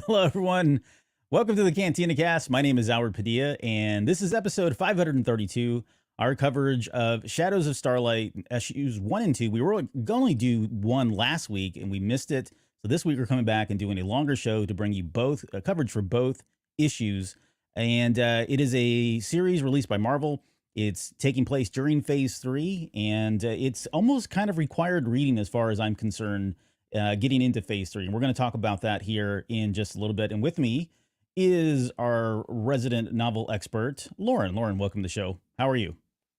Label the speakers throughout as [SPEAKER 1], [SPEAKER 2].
[SPEAKER 1] Hello, everyone. Welcome to the Cantina Cast. My name is Howard Padilla, and this is episode 532, our coverage of Shadows of Starlight, issues 1 and 2. We were going to only do one last week, and we missed it. So this week, we're coming back and doing a longer show to bring you both coverage for both issues. And it is a series released by Marvel. It's taking place during Phase 3, and it's almost kind of required reading as far as I'm concerned, getting into Phase 3. And we're going to talk about that here in just a little bit. And with me is our resident novel expert, Lauren. Lauren, welcome to the show. How are you?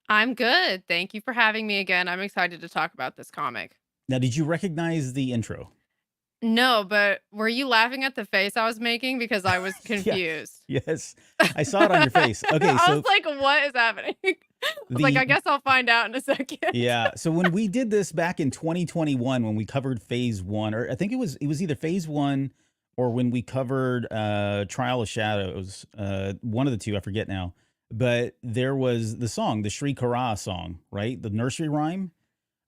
[SPEAKER 2] I'm good. Thank you for having me again. I'm excited to talk about this comic.
[SPEAKER 1] Now, did you recognize the intro?
[SPEAKER 2] No, but were you laughing at the face I was making because I was
[SPEAKER 1] Yeah.
[SPEAKER 2] confused?
[SPEAKER 1] Yes. I saw it on your face. Okay,
[SPEAKER 2] I was
[SPEAKER 1] so
[SPEAKER 2] like, what is happening? I was like,
[SPEAKER 1] the
[SPEAKER 2] I guess I'll find out in a second.
[SPEAKER 1] yeah, so when we did this back in 2021 when we covered Phase 1, or I think it was either Phase 1 or when we covered Trial of Shadows, one of the two, I forget now. But there was the song, the Shri Kara song, right? The nursery rhyme.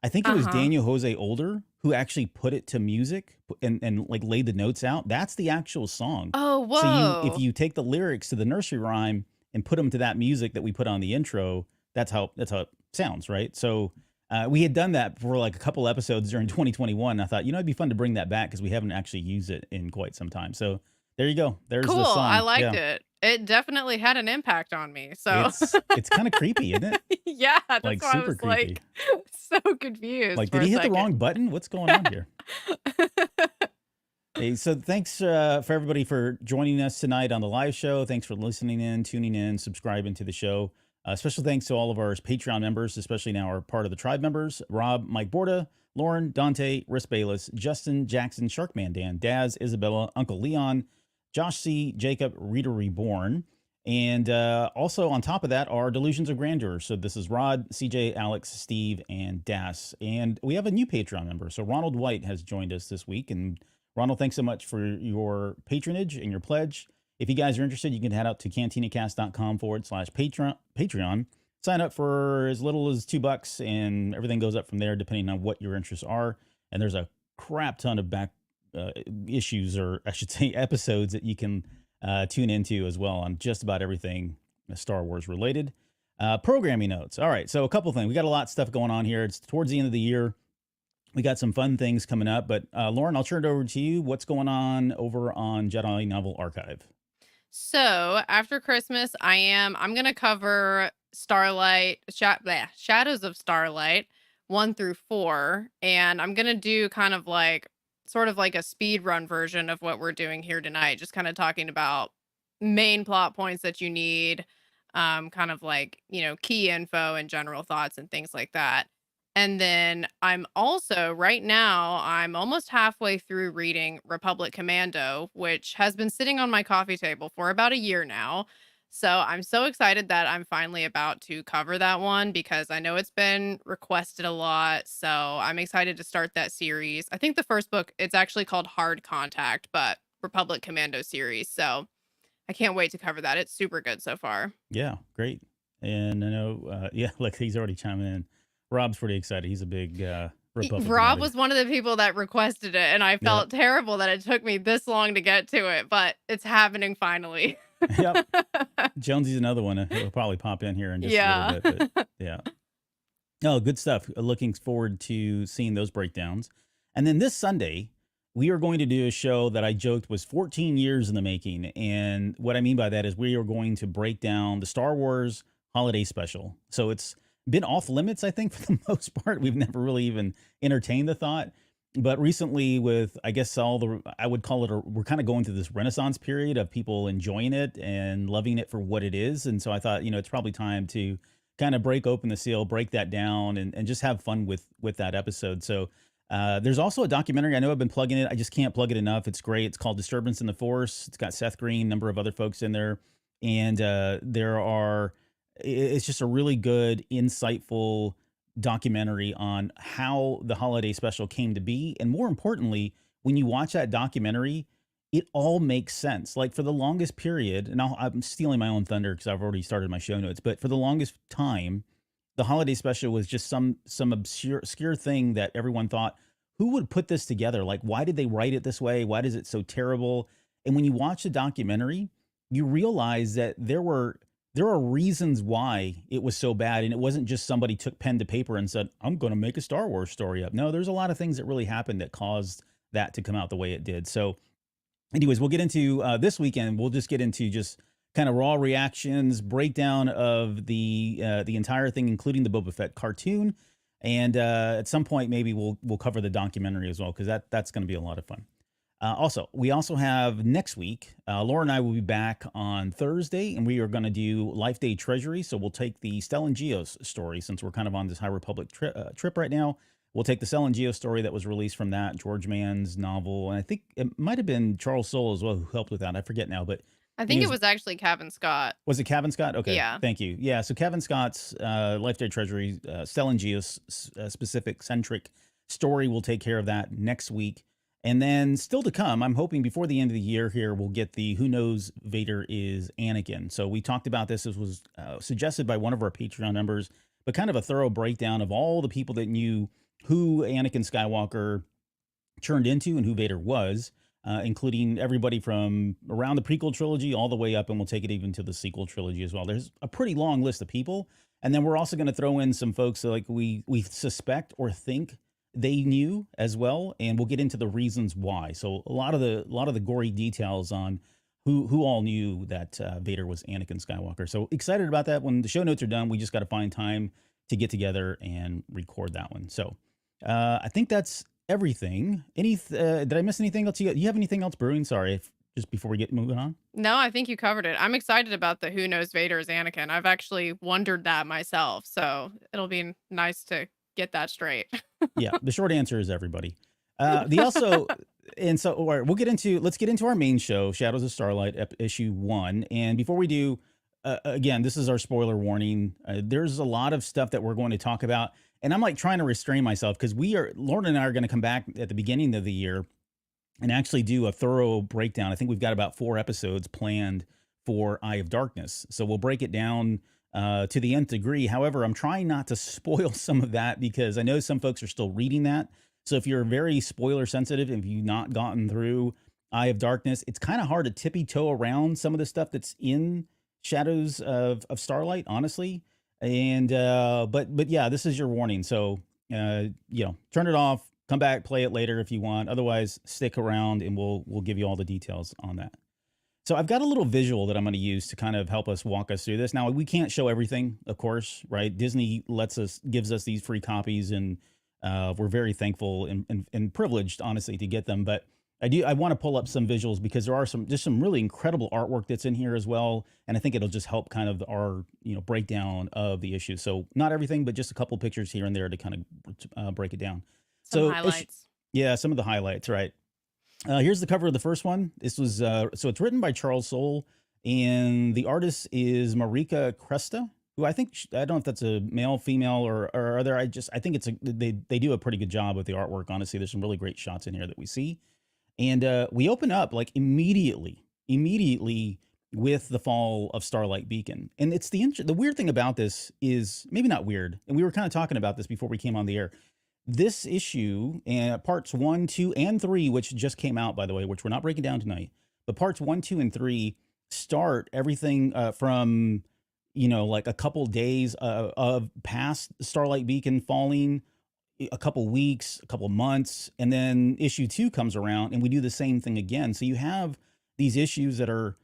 [SPEAKER 1] I think it was
[SPEAKER 2] Uh-huh.
[SPEAKER 1] Daniel Jose Older who actually put it to music and like laid the notes out. That's the actual song.
[SPEAKER 2] Oh,
[SPEAKER 1] So if
[SPEAKER 2] whoa.
[SPEAKER 1] you take the lyrics to the nursery rhyme and put them to that music that we put on the intro, that's how it sounds, right? So we had done that for like a couple episodes during 2021. I thought, it'd be fun to bring that back because we haven't actually used it in quite some time. So there you go. There's
[SPEAKER 2] Cool.
[SPEAKER 1] the
[SPEAKER 2] I
[SPEAKER 1] song.
[SPEAKER 2] liked
[SPEAKER 1] Yeah.
[SPEAKER 2] it. It definitely had an impact on me. So,
[SPEAKER 1] It's kind of creepy, isn't it?
[SPEAKER 2] yeah, that's
[SPEAKER 1] Like
[SPEAKER 2] why I
[SPEAKER 1] super
[SPEAKER 2] was
[SPEAKER 1] creepy.
[SPEAKER 2] like so confused
[SPEAKER 1] Like,
[SPEAKER 2] for
[SPEAKER 1] did
[SPEAKER 2] a
[SPEAKER 1] he hit the
[SPEAKER 2] second.
[SPEAKER 1] wrong button? What's going on here? Hey, so thanks for everybody for joining us tonight on the live show. Thanks for listening in, tuning in, subscribing to the show. Special thanks to all of our Patreon members, especially now our part of the tribe members: Rob, Mike Borda, Lauren, Dante, Riss Bayless, Justin, Jackson, Sharkman Dan, Daz, Isabella, Uncle Leon, Josh C, Jacob, Reader Reborn. And also on top of that are Delusions of Grandeur. So this is Rod, CJ, Alex, Steve, and Das. And we have a new Patreon member. So Ronald White has joined us this week. And Ronald, thanks so much for your patronage and your pledge. If you guys are interested, you can head out to cantinacast.com/Patreon. Sign up for as little as $2, and everything goes up from there depending on what your interests are. And there's a crap ton of back issues, or I should say episodes, that you can tune into as well on just about everything Star Wars related. Programming notes. All right, so a couple things. We got a lot of stuff going on here. It's towards the end of the year. We got some fun things coming up, but Lauren, I'll turn it over to you. What's going on over on Jedi Novel Archive?
[SPEAKER 2] So after Christmas, I'm gonna cover Shadows of Starlight 1 through 4, and I'm gonna do kind of like sort of like a speed run version of what we're doing here tonight, just kind of talking about main plot points that you need, kind of like key info and general thoughts and things like that. And then right now, I'm almost halfway through reading Republic Commando, which has been sitting on my coffee table for about a year now. So I'm so excited that I'm finally about to cover that one because I know it's been requested a lot. So I'm excited to start that series. I think the first book, it's actually called Hard Contact, but Republic Commando series. So I can't wait to cover that. It's super good so far.
[SPEAKER 1] Yeah, great. And I know, yeah, look, he's already chiming in. Rob's pretty excited. He's a big Republic
[SPEAKER 2] Rob
[SPEAKER 1] Commando.
[SPEAKER 2] was one of the people that requested it, and I
[SPEAKER 1] Yep,
[SPEAKER 2] felt terrible that it took me this long to get to it, but it's happening finally.
[SPEAKER 1] yep. Jonesy's another one. He'll probably pop in here in just a little
[SPEAKER 2] Yeah.
[SPEAKER 1] bit, but yeah. Oh, good stuff. Looking forward to seeing those breakdowns. And then this Sunday, we are going to do a show that I joked was 14 years in the making. And what I mean by that is we are going to break down the Star Wars holiday special. So it's been off limits, I think, for the most part. We've never really even entertained the thought. But recently, with I guess I would call it, we're kind of going through this renaissance period of people enjoying it and loving it for what it is. And so I thought, it's probably time to kind of break open the seal, break that down, and just have fun with that episode. So there's also a documentary. I know I've been plugging it. I just can't plug it enough. It's great. It's called Disturbance in the Force. It's got Seth Green, a number of other folks in there, and it's just a really good, insightful documentary on how the holiday special came to be, and more importantly, when you watch that documentary, it all makes sense. Like for the longest period, and I'm stealing my own thunder because I've already started my show notes, but for the longest time, the holiday special was just some obscure thing that everyone thought, who would put this together? Like, why did they write it this way? Why is it so terrible? And when you watch the documentary, you realize that there are reasons why it was so bad, and it wasn't just somebody took pen to paper and said, "I'm going to make a Star Wars story up." No, there's a lot of things that really happened that caused that to come out the way it did. So, anyways, we'll get into this weekend. We'll just get into just kind of raw reactions, breakdown of the entire thing, including the Boba Fett cartoon, and at some point maybe we'll cover the documentary as well because that's going to be a lot of fun. We also have next week. Laura and I will be back on Thursday, and we are going to do Life Day Treasury. So we'll take the Stellan Geos story since we're kind of on this High Republic trip right now. We'll take the Stellan Geo story that was released from that George Mann's novel, and I think it might have been Charles Soule as well who helped with that. I forget now, but
[SPEAKER 2] I think it
[SPEAKER 1] anyways,
[SPEAKER 2] was actually Kevin Scott.
[SPEAKER 1] was it Kevin Scott? Okay,
[SPEAKER 2] Yeah.
[SPEAKER 1] thank you. Yeah, so Kevin Scott's Life Day Treasury, Stellan Geos specific centric story will take care of that next week. And then still to come, I'm hoping before the end of the year here, we'll get the Who Knows Vader is Anakin. So we talked about this. This was suggested by one of our Patreon members, but kind of a thorough breakdown of all the people that knew who Anakin Skywalker turned into and who Vader was, including everybody from around the prequel trilogy all the way up, and we'll take it even to the sequel trilogy as well. There's a pretty long list of people. And then we're also going to throw in some folks that, like, we suspect or think they knew as well, and we'll get into the reasons why. So a lot of the gory details on who all knew that Vader was Anakin Skywalker. So excited about that. When the show notes are done, we just got to find time to get together and record that one. So I think that's everything. Did I miss anything else? You have anything else brewing? Sorry, just before we get moving on.
[SPEAKER 2] No, I think you covered it. I'm excited about the Who Knows Vader is Anakin. I've actually wondered that myself, so it'll be nice to get that straight.
[SPEAKER 1] Yeah, the short answer is everybody. The also, and so all right, let's get into our main show, Shadows of Starlight, issue 1. And before we do, again, this is our spoiler warning. There's a lot of stuff that we're going to talk about, and I'm like trying to restrain myself because Lauren and I are going to come back at the beginning of the year and actually do a thorough breakdown. I think we've got about 4 episodes planned for Eye of Darkness, so we'll break it down to the nth degree. However, I'm trying not to spoil some of that because I know some folks are still reading that. So if you're very spoiler sensitive, if you've not gotten through Eye of Darkness, it's kind of hard to tippy toe around some of the stuff that's in Shadows of Starlight, honestly. And but yeah, this is your warning. So turn it off, come back, play it later if you want. Otherwise, stick around and we'll give you all the details on that. So I've got a little visual that I'm going to use to kind of help us walk us through this. Now, we can't show everything, of course, right? Disney gives us these free copies, and we're very thankful and privileged, honestly, to get them. But I want to pull up some visuals because there are some really incredible artwork that's in here as well, and I think it'll just help kind of our breakdown of the issue. So not everything, but just a couple pictures here and there to kind of break it down.
[SPEAKER 2] Some
[SPEAKER 1] So
[SPEAKER 2] highlights.
[SPEAKER 1] yeah, some of the highlights, right? Here's the cover of the first one. This was so it's written by Charles Soule, and the artist is Marika Cresta, who I think I don't know if that's a male, female, or other. I think they do a pretty good job with the artwork. Honestly, there's some really great shots in here that we see, and we open up like immediately with the fall of Starlight Beacon. And it's the weird thing about this is maybe not weird, and we were kind of talking about this before we came on the air. This issue, and parts 1, 2, and 3, which just came out, by the way, which we're not breaking down tonight, but parts 1, 2, and 3 start everything from, like a couple days of past Starlight Beacon falling, a couple weeks, a couple months, and then issue 2 comes around and we do the same thing again. So you have these issues that are,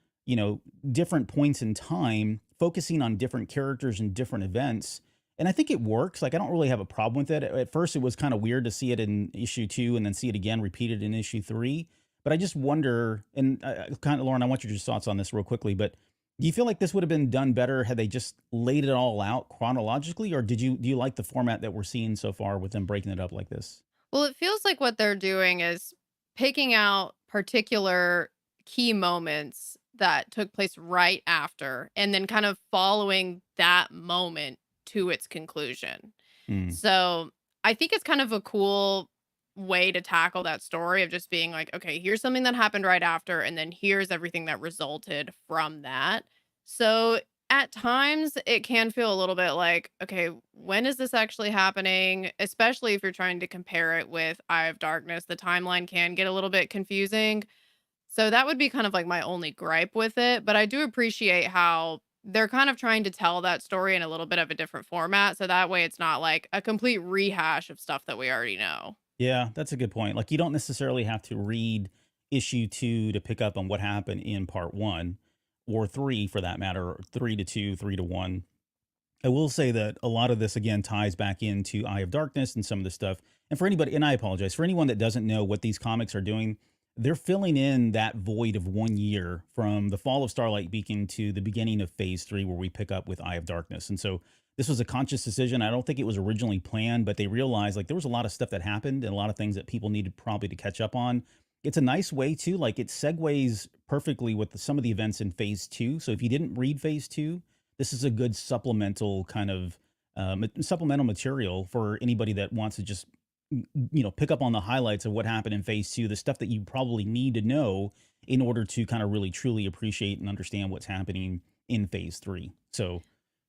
[SPEAKER 1] different points in time, focusing on different characters and different events. And I think it works. Like, I don't really have a problem with it. At first, it was kind of weird to see it in issue 2 and then see it again repeated in issue 3. But I just wonder, and kind of, Lauren, I want your thoughts on this real quickly, but do you feel like this would have been done better had they just laid it all out chronologically? Or do you like the format that we're seeing so far with them breaking it up like this?
[SPEAKER 2] Well, it feels like what they're doing is picking out particular key moments that took place right after and then kind of following that moment to its conclusion.
[SPEAKER 1] Mm,
[SPEAKER 2] So I think it's kind of a cool way to tackle that story of just being like, okay, here's something that happened right after, and then here's everything that resulted from that. So at times it can feel a little bit like, okay, when is this actually happening? Especially if you're trying to compare it with Eye of Darkness, the timeline can get a little bit confusing. So that would be kind of like my only gripe with it, but I do appreciate how they're kind of trying to tell that story in a little bit of a different format, so that way it's not like a complete rehash of stuff that we already know.
[SPEAKER 1] Yeah, that's a good point. Like, you don't necessarily have to read issue 2 to pick up on what happened in part 1 or 3 for that matter, or 3 to 2, 3 to 1. I will say that a lot of this again ties back into Eye of Darkness and some of the stuff. And for anybody, and I apologize for anyone that doesn't know what these comics are doing, they're filling in that void of 1 year from the fall of Starlight Beacon to the beginning of Phase 3, where we pick up with Eye of Darkness. And so this was a conscious decision. I don't think it was originally planned, but they realized like there was a lot of stuff that happened and a lot of things that people needed probably to catch up on. It's a nice way too, like it segues perfectly with some of the events in Phase 2. So if you didn't read Phase 2, this is a good supplemental kind of supplemental material for anybody that wants to just pick up on the highlights of what happened in Phase 2, the stuff that you probably need to know in order to kind of really truly appreciate and understand what's happening in Phase 3. So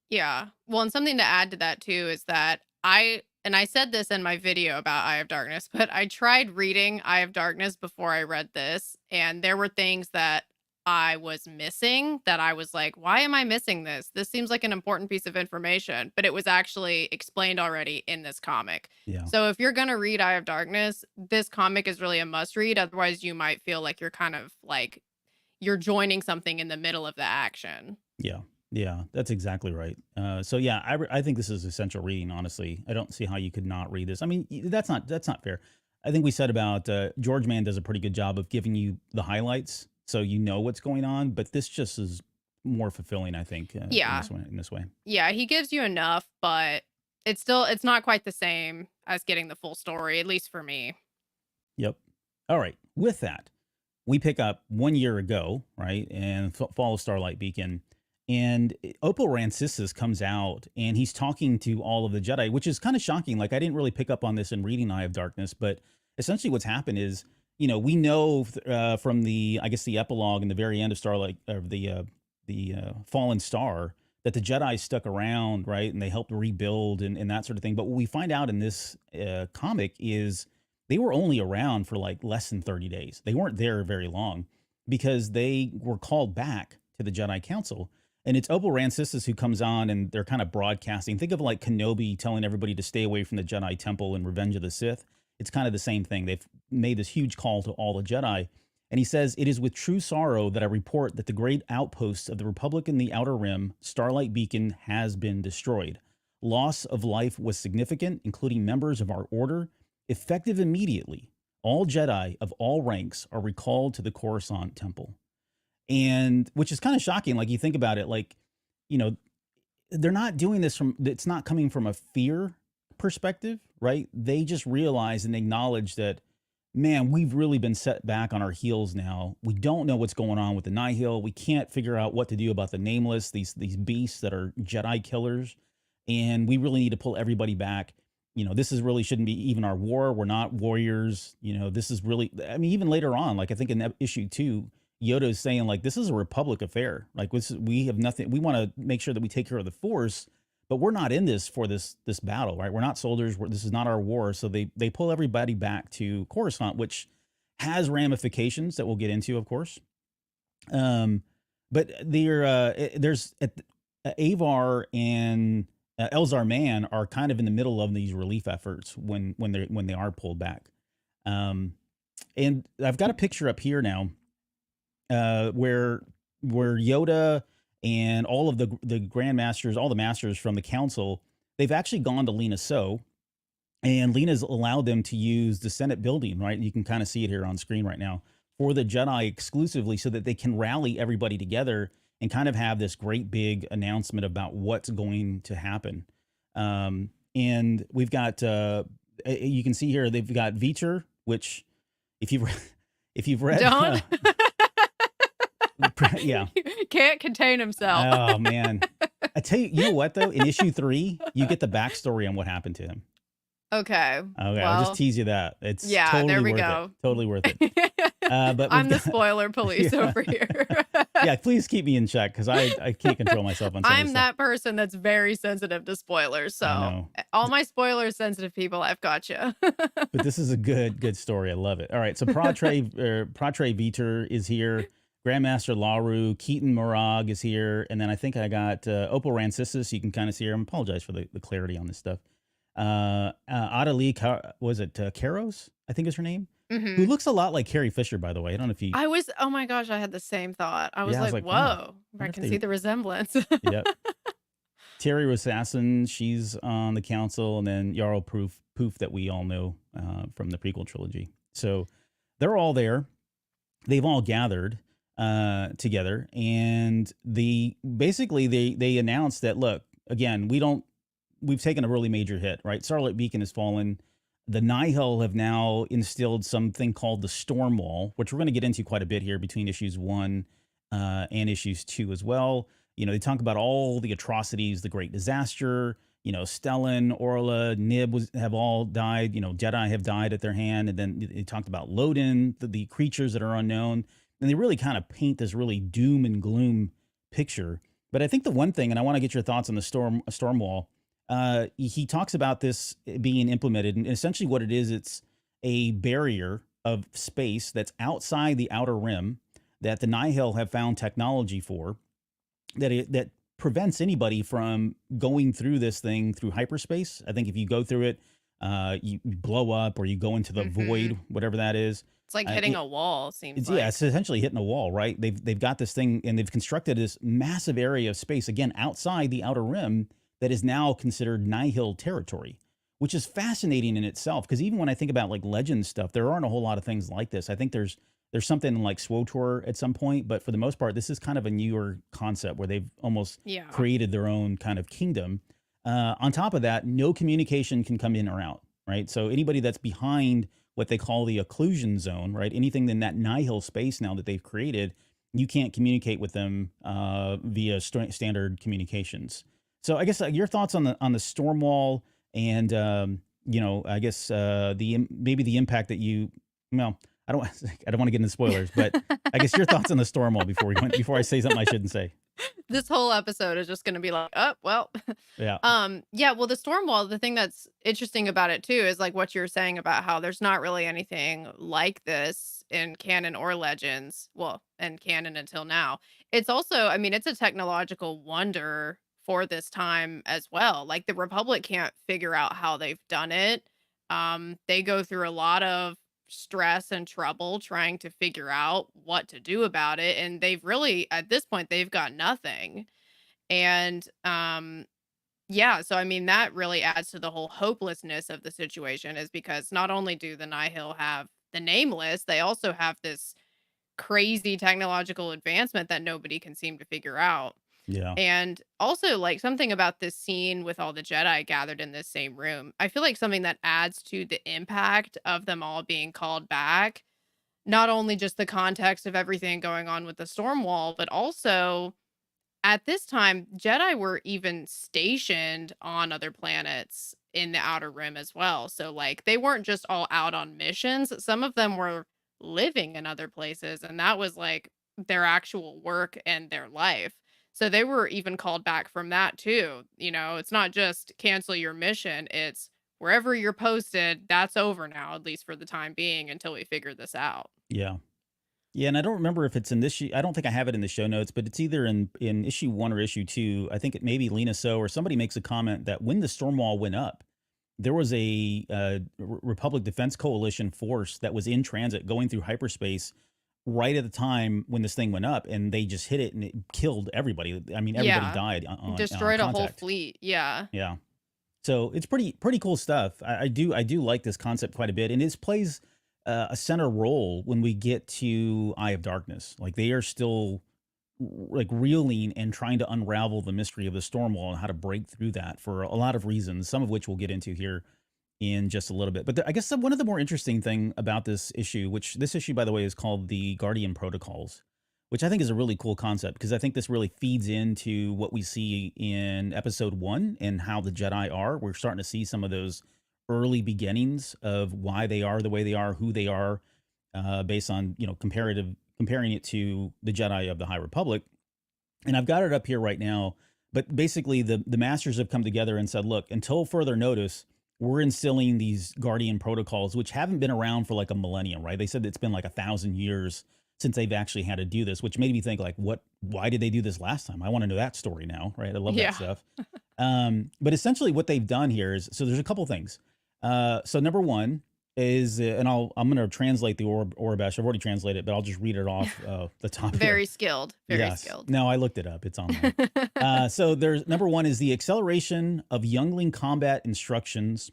[SPEAKER 2] Yeah. Well, and something to add to that too is that I said this in my video about Eye of Darkness, but I tried reading Eye of Darkness before I read this, and there were things that I was missing that I was like, why am I missing this? This seems like an important piece of information, but it was actually explained already in this comic.
[SPEAKER 1] yeah,
[SPEAKER 2] So if you're going to read Eye of Darkness, this comic is really a must read. Otherwise, you might feel like you're kind of like you're joining something in the middle of the action.
[SPEAKER 1] yeah, yeah, that's exactly right. So yeah, I think this is essential reading. Honestly, I don't see how you could not read this. I mean, that's not fair. I think we said about George Mann does a pretty good job of giving you the highlights, so you know what's going on. But this just is more fulfilling, I think, in
[SPEAKER 2] Yeah.
[SPEAKER 1] this one. In this way,
[SPEAKER 2] Yeah, he gives you enough, but it's not quite the same as getting the full story, at least for me.
[SPEAKER 1] yep. All right. With that, we pick up 1 year ago, right, and fall of Starlight Beacon, and Opal Rancisis comes out, and he's talking to all of the Jedi, which is kind of shocking. Like I didn't really pick up on this in reading Eye of Darkness, but essentially what's happened is, we know from the, I guess, the epilogue and the very end of Starlight, or the Fallen Star, that the Jedi stuck around, right, and they helped rebuild and that sort of thing. But what we find out in this comic is they were only around for like less than 30 days. They weren't there very long because they were called back to the Jedi Council. And it's Opal Rancisis who comes on and they're kind of broadcasting. Think of like Kenobi telling everybody to stay away from the Jedi Temple in Revenge of the Sith. It's kind of the same thing. They've made this huge call to all the Jedi. And he says, "It is with true sorrow that I report that the great outposts of the Republic in the Outer Rim, Starlight Beacon, has been destroyed. Loss of life was significant, including members of our order. Effective immediately, all Jedi of all ranks are recalled to the Coruscant Temple." And which is kind of shocking. Like you think about it, like, you know, they're not doing this it's not coming from a fear perspective, right? They just realize and acknowledge that, man, we've really been set back on our heels now. We don't know what's going on with the Nihil. We can't figure out what to do about the Nameless, these beasts that are Jedi killers. And we really need to pull everybody back. This is really shouldn't be even our war. We're not warriors. This is really, I mean, even later on, like I think in issue 2, Yoda is saying like, this is a Republic affair. Like we have nothing. We want to make sure that we take care of the Force, but we're not in this for this battle, right? We're not soldiers. This is not our war. So they pull everybody back to Coruscant, which has ramifications that we'll get into, of course. But there's Avar and Elzar Mann are kind of in the middle of these relief efforts when they are pulled back. And I've got a picture up here now where Yoda and all of the Grandmasters, all the masters from the council, they've actually gone to Lena So, and Lena's allowed them to use the Senate building, right? You can kind of see it here on screen right now, for the Jedi exclusively, so that they can rally everybody together and kind of have this great big announcement about what's going to happen. And we've got, you can see here, they've got Veecher, which if you've read,
[SPEAKER 2] Don't.
[SPEAKER 1] yeah,
[SPEAKER 2] Can't contain himself.
[SPEAKER 1] oh man, I tell you, you know what though, in issue 3, you get the backstory on what happened to him.
[SPEAKER 2] Okay.
[SPEAKER 1] Okay, I'll just
[SPEAKER 2] Well,
[SPEAKER 1] tease you that. It's
[SPEAKER 2] yeah,
[SPEAKER 1] totally
[SPEAKER 2] there we
[SPEAKER 1] worth
[SPEAKER 2] go.
[SPEAKER 1] it. Totally worth it. But
[SPEAKER 2] I'm
[SPEAKER 1] we've
[SPEAKER 2] the
[SPEAKER 1] got
[SPEAKER 2] spoiler police
[SPEAKER 1] yeah.
[SPEAKER 2] over here.
[SPEAKER 1] Yeah, please keep me in check because I can't control myself on some of this
[SPEAKER 2] I'm
[SPEAKER 1] stuff.
[SPEAKER 2] that person that's very sensitive to spoilers.
[SPEAKER 1] I
[SPEAKER 2] So,
[SPEAKER 1] know.
[SPEAKER 2] all my spoiler sensitive people, I've got you.
[SPEAKER 1] But this is a good story. I love it. All right, so Pratre Vitor is here. Grandmaster Laru, Keaton Morag is here, and then I think I got Opal Rancisis. You can kind of see her. I apologize for the clarity on this stuff. Adalie, was it Karos? I think is her name. Who
[SPEAKER 2] Mhm.
[SPEAKER 1] looks a lot like Carrie Fisher, by the way. I don't know if you.
[SPEAKER 2] I was oh my gosh, I had the same thought. I was
[SPEAKER 1] Yeah, I was
[SPEAKER 2] like,
[SPEAKER 1] like, wow.
[SPEAKER 2] "Whoa,
[SPEAKER 1] I
[SPEAKER 2] I
[SPEAKER 1] wonder if
[SPEAKER 2] can
[SPEAKER 1] they.
[SPEAKER 2] see the resemblance."
[SPEAKER 1] Yep. Terry Rossassin, she's on the council, and then Yarl Poof that we all know from the prequel trilogy. So they're all there. They've all gathered together, and they announced that, look, again, we've taken a really major hit, right? Starlight Beacon has fallen. The Nihil have now instilled something called the Storm Wall, which we're going to get into quite a bit here between issues 1 and issues 2 as well. They talk about all the atrocities, the Great Disaster. Stellan, Orla, Nib have all died. Jedi have died at their hand, and then they talked about Loden, the creatures that are unknown, and they really kind of paint this really doom and gloom picture. But I think the one thing, and I want to get your thoughts on the storm wall. He talks about this being implemented, and essentially what it is, it's a barrier of space that's outside the outer rim that the Nihil have found technology for that prevents anybody from going through this thing through hyperspace. I think if you go through it, you blow up or you go into the void,
[SPEAKER 2] Mhm.
[SPEAKER 1] whatever that is.
[SPEAKER 2] It's like
[SPEAKER 1] Uh,
[SPEAKER 2] hitting
[SPEAKER 1] it,
[SPEAKER 2] a wall, seems
[SPEAKER 1] yeah,
[SPEAKER 2] like.
[SPEAKER 1] it's essentially hitting a wall, right? They've got this thing and they've constructed this massive area of space again outside the outer rim that is now considered Nihil territory, which is fascinating in itself. Because even when I think about like legend stuff, there aren't a whole lot of things like this. I think there's something like SWOTOR at some point, but for the most part, this is kind of a newer concept where they've almost
[SPEAKER 2] Yeah.
[SPEAKER 1] created their own kind of kingdom. On top of that, no communication can come in or out, right? So anybody that's behind what they call the occlusion zone, right? Anything in that nihil space now that they've created, you can't communicate with them via standard communications. So I guess your thoughts on the storm wall and I guess maybe the impact that you well I don't I don't want to get into spoilers, but I guess your thoughts on the storm wall before I say something I shouldn't say.
[SPEAKER 2] This whole episode is just gonna be like, "Oh, well."
[SPEAKER 1] Yeah,
[SPEAKER 2] Yeah, well, the storm wall, the thing that's interesting about it too is like what you're saying about how there's not really anything like this in canon or legends. Well, in canon until now. It's also, I mean, it's a technological wonder for this time as well. Like the Republic can't figure out how they've done it. They go through a lot of stress and trouble trying to figure out what to do about it, and they've really at this point they've got nothing. And yeah, so I mean that really adds to the whole hopelessness of the situation is because not only do the Nihil have the nameless, they also have this crazy technological advancement that nobody can seem to figure out.
[SPEAKER 1] yeah,
[SPEAKER 2] And also, like, something about this scene with all the Jedi gathered in this same room, I feel like something that adds to the impact of them all being called back, not only just the context of everything going on with the storm wall, but also at this time, Jedi were even stationed on other planets in the Outer Rim as well. So, like, they weren't just all out on missions. Some of them were living in other places, and that was like their actual work and their life. So they were even called back from that too. It's not just cancel your mission, it's wherever you're posted, that's over now, at least for the time being, until we figure this out.
[SPEAKER 1] yeah. Yeah, and I don't remember if it's in this. I don't think I have it in the show notes, but it's either in issue 1 or issue 2. I think it maybe Lena So or somebody makes a comment that when the storm wall went up, there was a Republic Defense Coalition force that was in transit going through hyperspace right at the time when this thing went up, and they just hit it and it killed everybody. I mean, everybody
[SPEAKER 2] Yeah.
[SPEAKER 1] died on
[SPEAKER 2] Destroyed a whole
[SPEAKER 1] contact.
[SPEAKER 2] fleet. Yeah.
[SPEAKER 1] Yeah. So it's pretty cool stuff. I do like this concept quite a bit, and it plays a center role when we get to Eye of Darkness. Like they are still like reeling and trying to unravel the mystery of the storm wall and how to break through that for a lot of reasons, some of which we'll get into here in just a little bit. But I guess one of the more interesting thing about this issue, which this issue by the way is called the Guardian Protocols, which I think is a really cool concept because I think this really feeds into what we see in episode 1 and how the Jedi are. We're starting to see some of those early beginnings of why they are the way they are, who they are. based on comparing it to the Jedi of the High Republic. And I've got it up here right now. But basically, the masters have come together and said, look, until further notice, we're instilling these guardian protocols, which haven't been around for like a millennium, right? They said it's been like 1,000 years since they've actually had to do this, which made me think like, why did they do this last time? I want to know that story now, right? I love that
[SPEAKER 2] Yeah.
[SPEAKER 1] stuff. But essentially what they've done here is, so there's a couple things. So number one is, and I'm going to translate the Orabesh. I've already translated it, but I'll just read it off the top here.
[SPEAKER 2] Very skilled. Very
[SPEAKER 1] Yes.
[SPEAKER 2] skilled.
[SPEAKER 1] No, I looked it up. It's online. So there's number one is the acceleration of youngling combat instructions,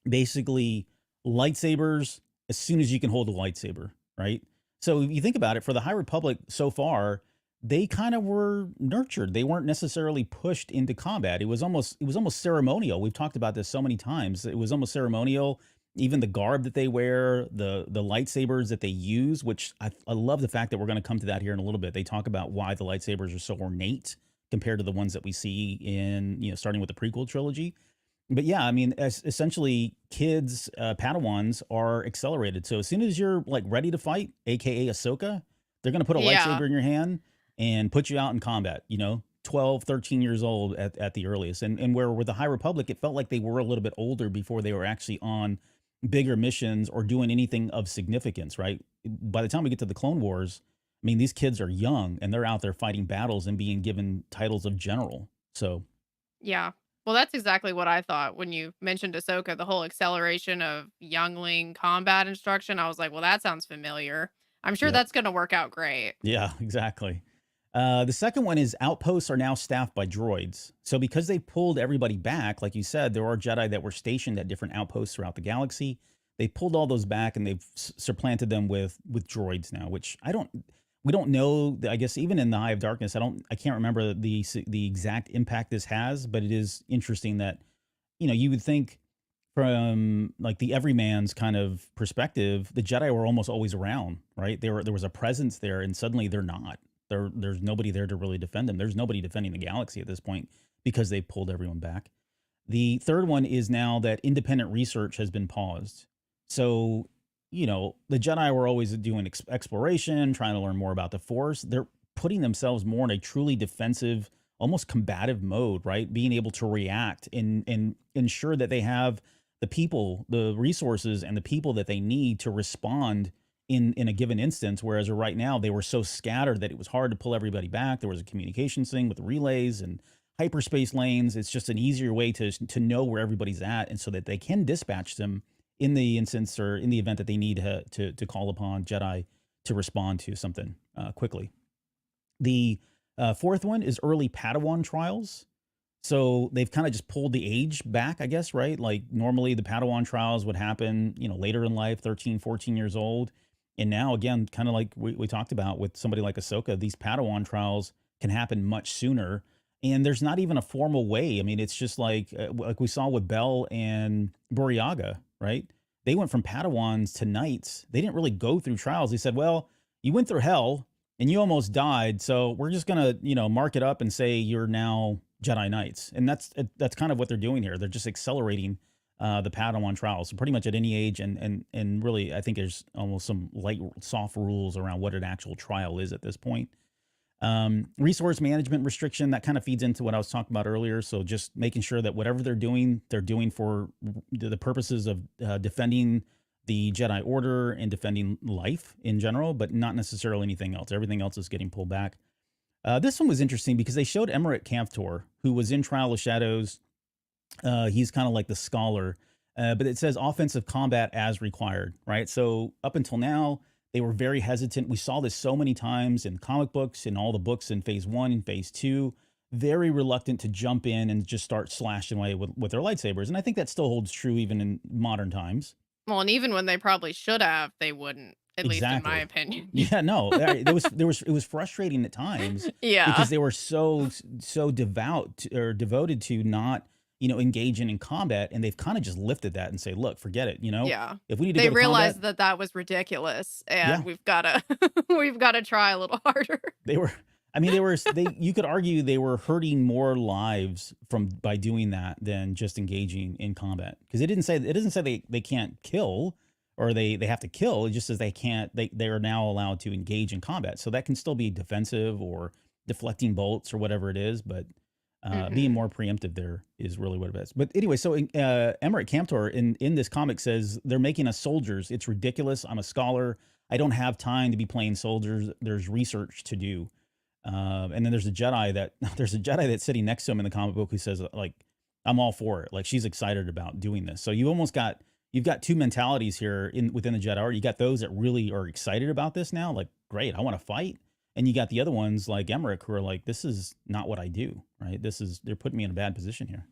[SPEAKER 1] basically lightsabers as soon as you can hold a lightsaber, right? So if you think about it, for the High Republic so far, they kind of were nurtured. They weren't necessarily pushed into combat. It was almost ceremonial. We've talked about this so many times. It was almost ceremonial. Even the garb that they wear, the lightsabers that they use, which I love the fact that we're going to come to that here in a little bit. They talk about why the lightsabers are so ornate compared to the ones that we see in, starting with the prequel trilogy. But yeah, I mean, essentially, kids, Padawans are accelerated. So as soon as you're like ready to fight, aka Ahsoka, they're going to put a
[SPEAKER 2] Yeah.
[SPEAKER 1] lightsaber in your hand and put you out in combat. 12, 13 years old at the earliest. And where with the High Republic, it felt like they were a little bit older before they were actually on bigger missions or doing anything of significance, right? By the time we get to the Clone Wars, I mean, these kids are young and they're out there fighting battles and being given titles of general. So
[SPEAKER 2] Yeah. Well, that's exactly what I thought when you mentioned Ahsoka, the whole acceleration of youngling combat instruction. I was like, well, that sounds familiar. I'm sure
[SPEAKER 1] yep.
[SPEAKER 2] that's going to work out great.
[SPEAKER 1] Yeah, exactly. The second one is outposts are now staffed by droids. So because they pulled everybody back, like you said, there are Jedi that were stationed at different outposts throughout the galaxy. They pulled all those back and they've supplanted them with droids now, which we don't know. I guess even in the Eye of Darkness, I can't remember the exact impact this has, but it is interesting that you would think from like the everyman's kind of perspective, the Jedi were almost always around, right? There was a presence there, and suddenly they're not. There's nobody there to really defend them. There's nobody defending the galaxy at this point because they pulled everyone back. The third one is now that independent research has been paused. So, the Jedi were always doing exploration, trying to learn more about the Force. They're putting themselves more in a truly defensive, almost combative mode, right? Being able to react and ensure that they have the people, the resources, and the people that they need to respond in a given instance. Whereas right now they were so scattered that it was hard to pull everybody back. There was a communications thing with relays and hyperspace lanes. It's just an easier way to know where everybody's at, and so that they can dispatch them in the instance or in the event that they need to call upon Jedi to respond to something quickly. The fourth one is early Padawan trials. So they've kind of just pulled the age back, I guess, right? Like normally the Padawan trials would happen, later in life, 13, 14 years old. And now, again, kind of like we talked about with somebody like Ahsoka, these Padawan trials can happen much sooner. And there's not even a formal way. I mean, it's just like we saw with Bell and Buryaga, right? They went from Padawans to knights. They didn't really go through trials. They said, well, you went through hell and you almost died. So we're just going to, mark it up and say you're now Jedi Knights. And that's kind of what they're doing here. They're just accelerating the Padawan trials. So pretty much at any age, and really, I think there's almost some light, soft rules around what an actual trial is at this point. Resource management restriction, that kind of feeds into what I was talking about earlier. So just making sure that whatever they're doing for the purposes of defending the Jedi Order and defending life in general, but not necessarily anything else. Everything else is getting pulled back. This one was interesting because they showed Emmerich Kamptor, who was in Trial of Shadows. He's kind of like the scholar, but it says offensive combat as required, right? So up until now, they were very hesitant. We saw this so many times in comic books, in all the books in phase 1 and phase 2, very reluctant to jump in and just start slashing away with their lightsabers. And I think that still holds true even in modern times.
[SPEAKER 2] Well, and even when they probably should have, they wouldn't, at least in my
[SPEAKER 1] Exactly.
[SPEAKER 2] opinion.
[SPEAKER 1] Yeah, no, it was frustrating at times
[SPEAKER 2] Yeah.
[SPEAKER 1] because they were so devout or devoted to not, engaging in combat, and they've kind of just lifted that and say, look, forget it,
[SPEAKER 2] Yeah.
[SPEAKER 1] if we need to
[SPEAKER 2] They
[SPEAKER 1] go to combat,
[SPEAKER 2] realized that that was ridiculous
[SPEAKER 1] yeah,
[SPEAKER 2] and we've got to we've got to try a little harder.
[SPEAKER 1] they were. I mean, you could argue they were hurting more lives by doing that than just engaging in combat, because it doesn't say they can't kill or they have to kill. It just says they can't. They are now allowed to engage in combat, so that can still be defensive or deflecting bolts or whatever it is. But being
[SPEAKER 2] Mhm.
[SPEAKER 1] more preemptive there is really what it is. But anyway, so Emmerich Cantor in this comic says they're making us soldiers. It's ridiculous. I'm a scholar. I don't have time to be playing soldiers. There's research to do. And then there's a Jedi that there's a Jedi that's sitting next to him in the comic book who says like, I'm all for it. Like she's excited about doing this. So you've got two mentalities here within the Jedi Order. You got those that really are excited about this now, like great, I want to fight. And you got the other ones like Emmerich who are like, this is not what I do, right? They're putting me in a bad position here.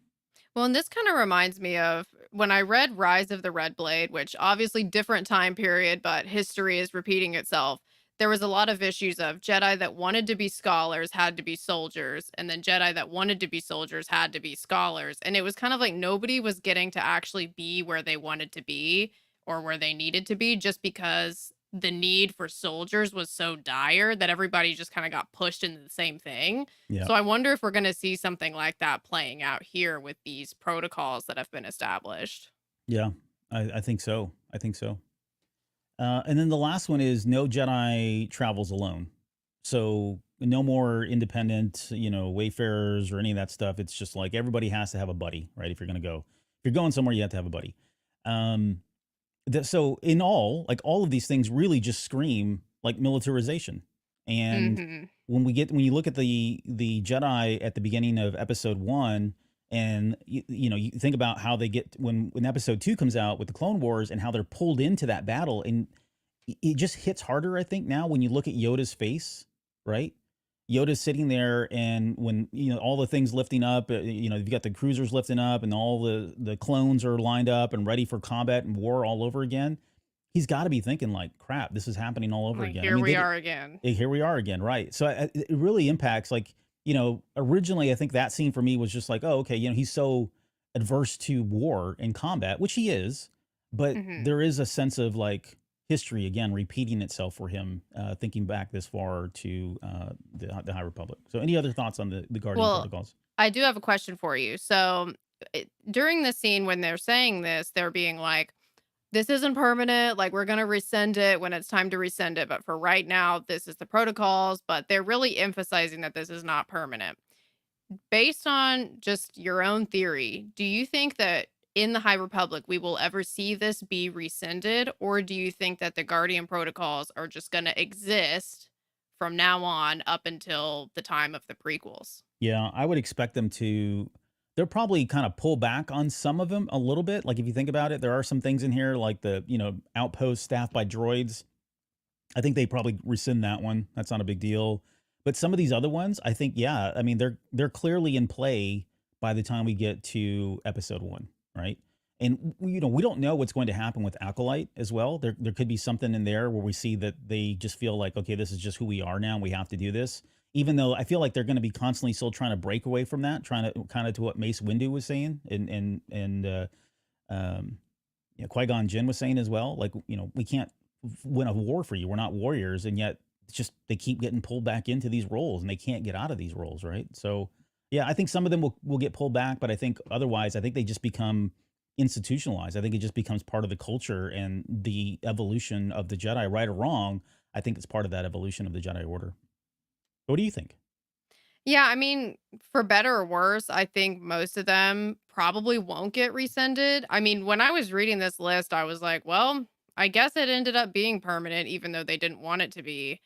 [SPEAKER 2] Well, and this kind of reminds me of when I read Rise of the Red Blade, which obviously different time period, but history is repeating itself. There was a lot of issues of Jedi that wanted to be scholars had to be soldiers, and then Jedi that wanted to be soldiers had to be scholars. And it was kind of like nobody was getting to actually be where they wanted to be or where they needed to be just because the need for soldiers was so dire that everybody just kind of got pushed into the same thing.
[SPEAKER 1] Yeah.
[SPEAKER 2] So I wonder if we're going to see something like that playing out here with these protocols that have been established.
[SPEAKER 1] Yeah. I think so. I think so. And then the last one is no Jedi travels alone. So no more independent, wayfarers or any of that stuff. It's just like everybody has to have a buddy, right? If you're going to go, if you're going somewhere, you have to have a buddy. Um, so in like all of these things really just scream like militarization. And
[SPEAKER 2] Mhm.
[SPEAKER 1] when you look at the Jedi at the beginning of episode 1, and you think about how they get when episode 2 comes out with the Clone Wars and how they're pulled into that battle, and it just hits harder, I think, now when you look at Yoda's face, right? Yoda's sitting there, and when all the things lifting up, you've got the cruisers lifting up, and all the clones are lined up and ready for combat and war all over again. He's got to be thinking like, "Crap, this is happening all over
[SPEAKER 2] Like
[SPEAKER 1] again." I
[SPEAKER 2] here
[SPEAKER 1] mean,
[SPEAKER 2] we are again.
[SPEAKER 1] here we are again, right? So it really impacts. Like, originally, I think that scene for me was just like, "Oh, okay," he's so adverse to war and combat, which he is, but
[SPEAKER 2] Mhm.
[SPEAKER 1] there is a sense of like history again repeating itself for him, thinking back this far to the High Republic. So, any other thoughts on the Guardian
[SPEAKER 2] Well,
[SPEAKER 1] protocols?
[SPEAKER 2] I do have a question for you. So, during the scene when they're saying this, they're being like, this isn't permanent. Like, we're going to resend it when it's time to resend it. But for right now, this is the protocols. But they're really emphasizing that this is not permanent. Based on just your own theory, do you think that in the High Republic we will ever see this be rescinded? Or do you think that the Guardian protocols are just going to exist from now on up until the time of the prequels?
[SPEAKER 1] Yeah, I would expect them to. They'll probably kind of pull back on some of them a little bit. Like if you think about it, there are some things in here like the outpost staffed by droids. I think they probably rescind that one. That's not a big deal. But some of these other ones, I think, yeah, I mean, they're clearly in play by the time we get to episode 1, right? And we don't know what's going to happen with Acolyte as well. There could be something in there where we see that they just feel like, okay, this is just who we are now, and we have to do this. Even though I feel like they're going to be constantly still trying to break away from that, trying to kind of to what Mace Windu was saying, and um, Qui Gon Jinn was saying as well. Like, we can't win a war for you. We're not warriors, and yet it's just they keep getting pulled back into these roles, and they can't get out of these roles, right? So, yeah, I think some of them will get pulled back, but I think otherwise, I think they just become institutionalized. I think it just becomes part of the culture and the evolution of the Jedi, right or wrong. I think it's part of that evolution of the Jedi Order. What do you think?
[SPEAKER 2] Yeah, I mean, for better or worse, I think most of them probably won't get rescinded. I mean, when I was reading this list, I was like, well, I guess it ended up being permanent, even though they didn't want it to be.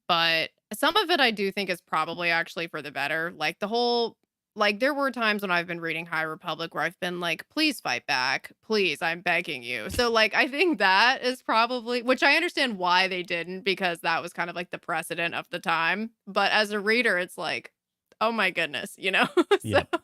[SPEAKER 2] But some of it I do think is probably actually for the better. Like the whole like there were times when I've been reading High Republic where I've been like, please fight back. Please, I'm begging you. So like I think that is probably which I understand why they didn't because that was kind of like the precedent of the time. But as a reader, it's like, oh my goodness. So
[SPEAKER 1] Yep. Yep.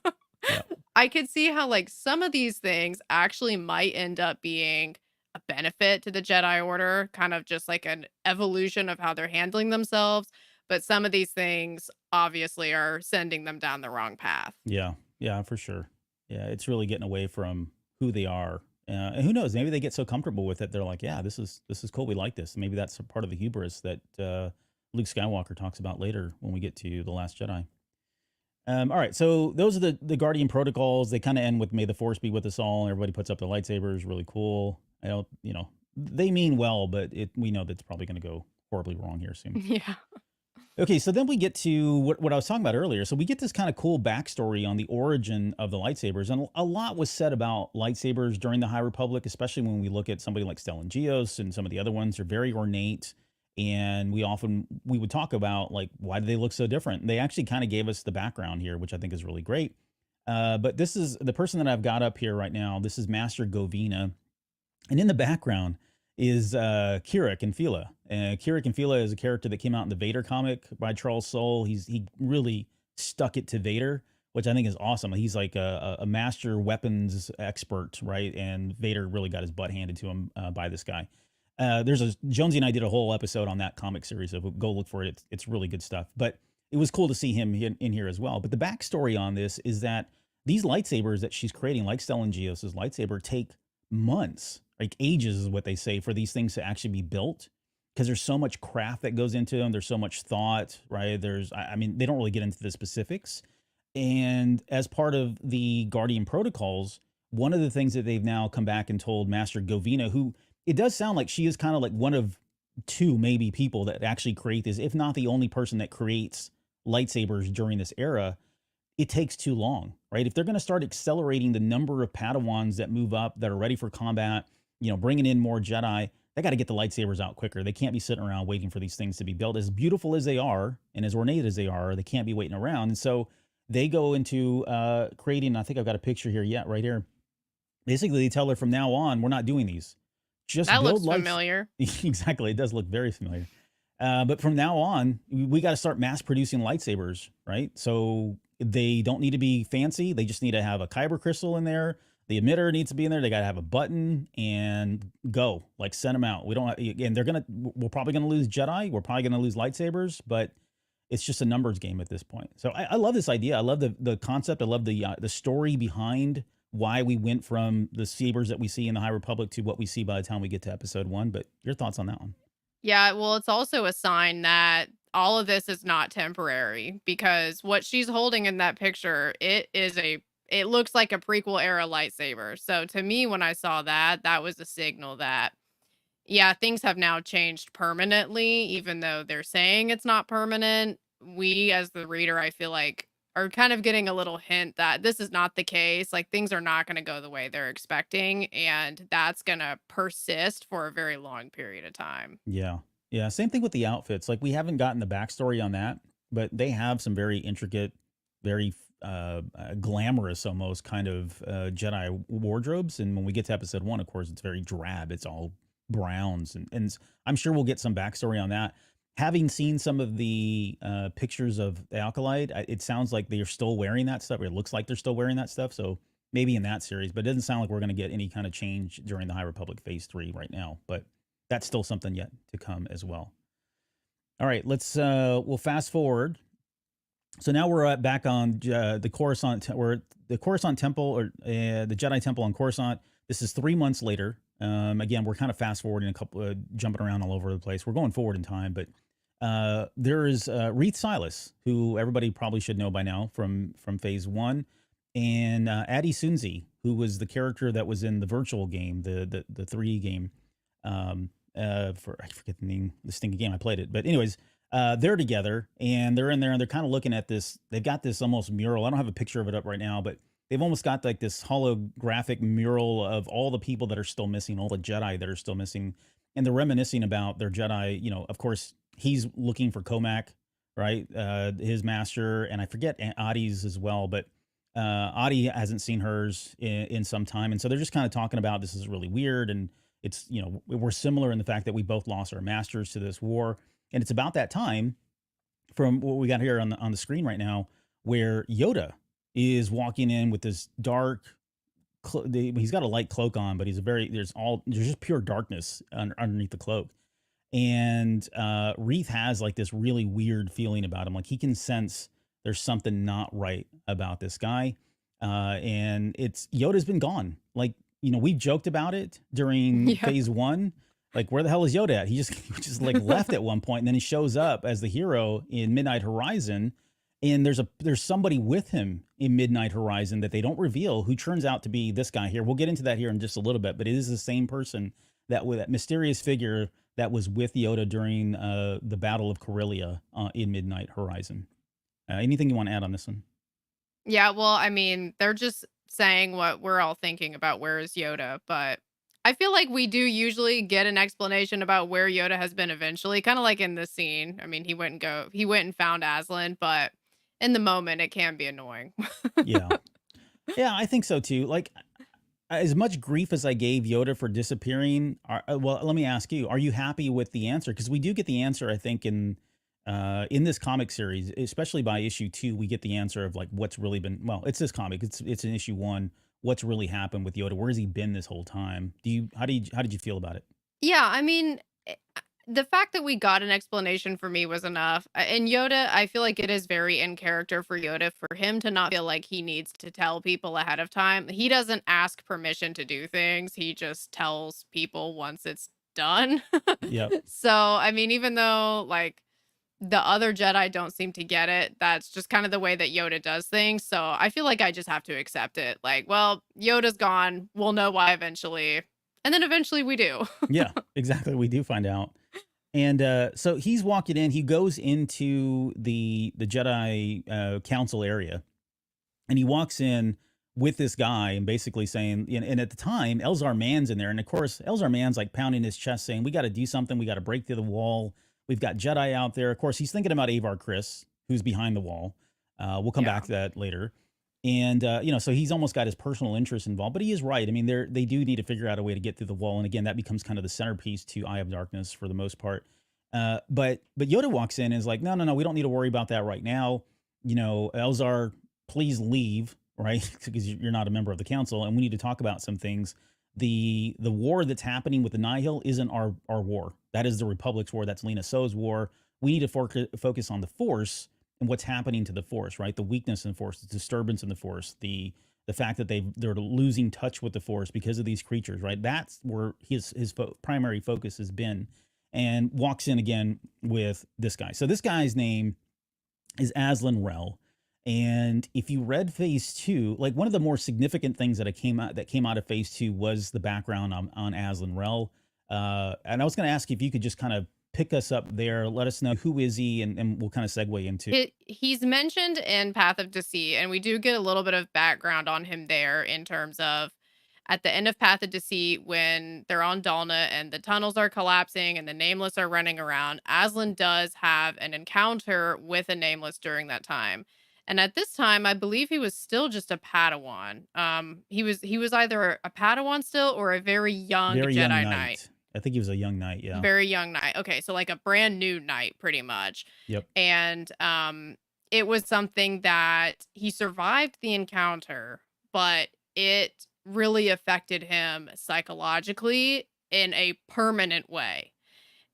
[SPEAKER 2] I could see how like some of these things actually might end up being a benefit to the Jedi Order, kind of just like an evolution of how they're handling themselves. But some of these things obviously are sending them down the wrong path.
[SPEAKER 1] Yeah. Yeah, for sure. Yeah, it's really getting away from who they are. And who knows? Maybe they get so comfortable with it, they're like, "Yeah, this is cool. We like this." Maybe that's a part of the hubris that Luke Skywalker talks about later when we get to the Last Jedi. All right, so those are the Guardian protocols. They kind of end with "May the Force be with us all," and everybody puts up their lightsabers. Really cool. I don't, they mean well, but we know that's probably going to go horribly wrong here soon.
[SPEAKER 2] Yeah.
[SPEAKER 1] Okay, so then we get to what I was talking about earlier. So we get this kind of cool backstory on the origin of the lightsabers, and a lot was said about lightsabers during the High Republic, especially when we look at somebody like Stellan Gios and some of the other ones are very ornate. And we would talk about like why do they look so different? They actually kind of gave us the background here, which I think is really great. But this is the person that I've got up here right now. This is Master Govina, and in the background is Kirik and Fila. Kirik and Fila is a character that came out in the Vader comic by Charles Soule. He really stuck it to Vader, which I think is awesome. He's like a master weapons expert, right? And Vader really got his butt handed to him by this guy. Jonesy and I did a whole episode on that comic series, so go look for it. It's really good stuff. But it was cool to see him in here as well. But the backstory on this is that these lightsabers that she's creating, like Stellan Gios's lightsaber, take months, like ages is what they say, for these things to actually be built, because there's so much craft that goes into them. There's so much thought, right? I mean, they don't really get into the specifics. And as part of the Guardian protocols, one of the things that they've now come back and told Master Govina, who it does sound like she is kind of like one of two maybe people that actually create this, if not the only person that creates lightsabers during this era, it takes too long, right? If they're going to start accelerating the number of Padawans that move up, that are ready for combat, bringing in more Jedi, they got to get the lightsabers out quicker. They can't be sitting around waiting for these things to be built. As beautiful as they are and as ornate as they are, they can't be waiting around. And so they go into creating, I think I've got a picture here yet, right here. Basically, they tell her from now on, we're not doing these. Just
[SPEAKER 2] That
[SPEAKER 1] build
[SPEAKER 2] looks
[SPEAKER 1] lights.
[SPEAKER 2] familiar.
[SPEAKER 1] Exactly. It does look very familiar. But from now on, we got to start mass producing lightsabers, right? So they don't need to be fancy. They just need to have a kyber crystal in there. The emitter needs to be in there. They got to have a button and go, like send them out. We don't, and we're probably going to lose Jedi. We're probably going to lose lightsabers, but it's just a numbers game at this point. So I love this idea. I love the concept. I love the story behind why we went from the sabers that we see in the High Republic to what we see by the time we get to episode 1. But your thoughts on that one?
[SPEAKER 2] Yeah, well, it's also a sign that all of this is not temporary, because what she's holding in that picture, it looks like a prequel era lightsaber. So to me, when I saw that, that was a signal that, yeah, things have now changed permanently, even though they're saying it's not permanent. We, as the reader, I feel like, are kind of getting a little hint that this is not the case. Like, things are not going to go the way they're expecting, and that's going to persist for a very long period of time.
[SPEAKER 1] Yeah. Yeah. Same thing with the outfits. Like, we haven't gotten the backstory on that, but they have some very intricate, very glamorous almost kind of Jedi wardrobes. And when we get to episode 1, of course, it's very drab. It's all browns. And I'm sure we'll get some backstory on that. Having seen some of the pictures of the Acolyte, it sounds like they're still wearing that stuff. Or it looks like they're still wearing that stuff. So maybe in that series, but it doesn't sound like we're going to get any kind of change during the High Republic Phase 3 right now. But that's still something yet to come as well. All right, we'll fast forward. So now we're back on the Coruscant. We're at the Coruscant Temple, or the Jedi Temple on Coruscant. This is 3 months later. Again, we're kind of fast forwarding a couple, jumping around all over the place. We're going forward in time, but there is Reath Silas, who everybody probably should know by now from Phase 1, and Adi Sunzi, who was the character that was in the virtual game, the 3 game. I forget the name, the stinky game. I played it, but anyways, they're together and they're in there and they're kind of looking at this. They've got this almost mural. I don't have a picture of it up right now, but they've almost got like this holographic mural of all the people that are still missing, all the Jedi that are still missing, and they're reminiscing about their Jedi. Of course, he's looking for Comac, right? His master, and I forget Adi's as well, but Adi hasn't seen hers in some time, and so they're just kind of talking about this is really weird, and it's we're similar in the fact that we both lost our masters to this war, and it's about that time from what we got here on the screen right now, where Yoda is walking in with this dark. He's got a light cloak on, but there's just pure darkness underneath the cloak, and Reath has like this really weird feeling about him, like he can sense there's something not right about this guy, and it's Yoda's been gone, like. We joked about it during
[SPEAKER 2] Yeah.
[SPEAKER 1] Phase 1. Like, where the hell is Yoda at? He just like left at one point, and then he shows up as the hero in Midnight Horizon. And there's somebody with him in Midnight Horizon that they don't reveal, who turns out to be this guy here. We'll get into that here in just a little bit, but it is the same person that mysterious figure that was with Yoda during the Battle of Corellia in Midnight Horizon. Anything you want to add on this one?
[SPEAKER 2] Yeah, well, I mean, they're just saying what we're all thinking about where is Yoda, but I feel like we do usually get an explanation about where Yoda has been eventually, kind of like in this scene. I mean, he went and found Aslan, but in the moment it can be annoying.
[SPEAKER 1] Yeah. Yeah, I think so too. Like, as much grief as I gave Yoda for disappearing, well, let me ask you: are you happy with the answer? Because we do get the answer, I think, in this comic series, especially by issue 2, we get the answer of like what's really been. Well, it's this comic. It's in issue 1. What's really happened with Yoda? Where has he been this whole time? How did you feel about it?
[SPEAKER 2] Yeah, I mean, the fact that we got an explanation for me was enough. And Yoda, I feel like it is very in character for Yoda for him to not feel like he needs to tell people ahead of time. He doesn't ask permission to do things. He just tells people once it's done.
[SPEAKER 1] Yep.
[SPEAKER 2] So, I mean, even though like the other Jedi don't seem to get it, that's just kind of the way that Yoda does things. So, I feel like I just have to accept it. Like, well, Yoda's gone. We'll know why eventually. And then eventually we do.
[SPEAKER 1] Yeah, exactly. We do find out. And so he's walking in. He goes into the Jedi Council area, and he walks in with this guy and basically saying, and at the time, Elzar Mann's in there. And of course, Elzar Mann's like pounding his chest saying, we got to do something. We got to break through the wall. We've got Jedi out there. Of course, he's thinking about Avar Kriss, who's behind the wall. We'll come back
[SPEAKER 2] Yeah.
[SPEAKER 1] to that later. And, so he's almost got his personal interest involved, but he is right. I mean, they do need to figure out a way to get through the wall. And again, that becomes kind of the centerpiece to Eye of Darkness for the most part. But Yoda walks in and is like, no, no, no, we don't need to worry about that right now. Elzar, please leave, right? Because you're not a member of the council, and we need to talk about some things. The war that's happening with the Nihil isn't our war. That is the Republic's war. That's Lena So's war. We need to focus on the Force and what's happening to the Force, right? The weakness in the Force, the disturbance in the Force, the fact that they're losing touch with the Force because of these creatures, right? That's where his primary focus has been, and walks in again with this guy. So this guy's name is Aslan Rel. And if you read Phase 2, like one of the more significant things that came out of Phase 2 was the background on Aslan Rel. And I was going to ask you if you could just kind of pick us up there, let us know who is he, and we'll kind of segue into.
[SPEAKER 2] He's mentioned in Path of Deceit, and we do get a little bit of background on him there in terms of at the end of Path of Deceit when they're on Dalna and the tunnels are collapsing and the Nameless are running around. Aslan does have an encounter with a Nameless during that time. And at this time, I believe he was still just a Padawan. He was either a Padawan still or a very young
[SPEAKER 1] Very young
[SPEAKER 2] Jedi Knight.
[SPEAKER 1] knight. I think he was a young knight. Yeah.
[SPEAKER 2] Very young knight. Okay, so like a brand new knight pretty much.
[SPEAKER 1] Yep.
[SPEAKER 2] And it was something that he survived the encounter, but it really affected him psychologically in a permanent way.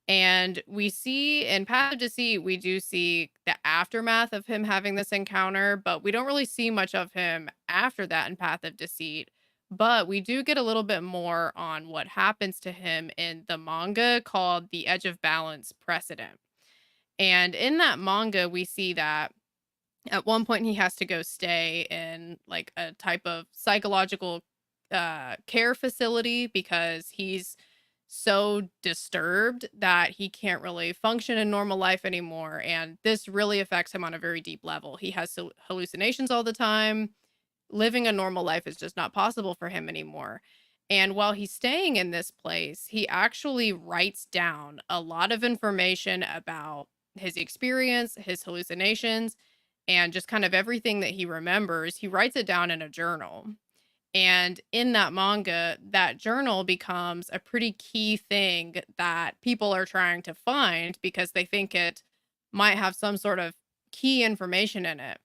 [SPEAKER 2] And we see in Path of Deceit, we do see the aftermath of him having this encounter, but we don't really see much of him after that in Path of Deceit. But we do get a little bit more on what happens to him in the manga called The Edge of Balance Precedent. And in that manga, we see that at one point he has to go stay in like a type of psychological care facility because he's so disturbed that he can't really function in normal life anymore, and this really affects him on a very deep level. He has hallucinations all the time. Living a normal life is just not possible for him anymore. And while he's staying in this place, he actually writes down a lot of information about his experience, his hallucinations, and just kind of everything that he remembers. He writes it down in a journal. And in that manga, that journal becomes a pretty key thing that people are trying to find because they think it might have some sort of key information in it.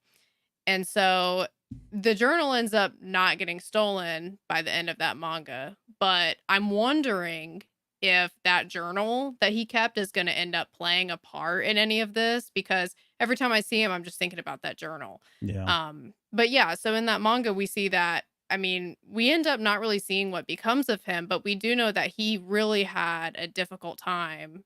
[SPEAKER 2] And so the journal ends up not getting stolen by the end of that manga. But I'm wondering if that journal that he kept is going to end up playing a part in any of this because every time I see him, I'm just thinking about that journal.
[SPEAKER 1] Yeah.
[SPEAKER 2] But yeah, so in that manga, we see that. I mean, we end up not really seeing what becomes of him, but we do know that he really had a difficult time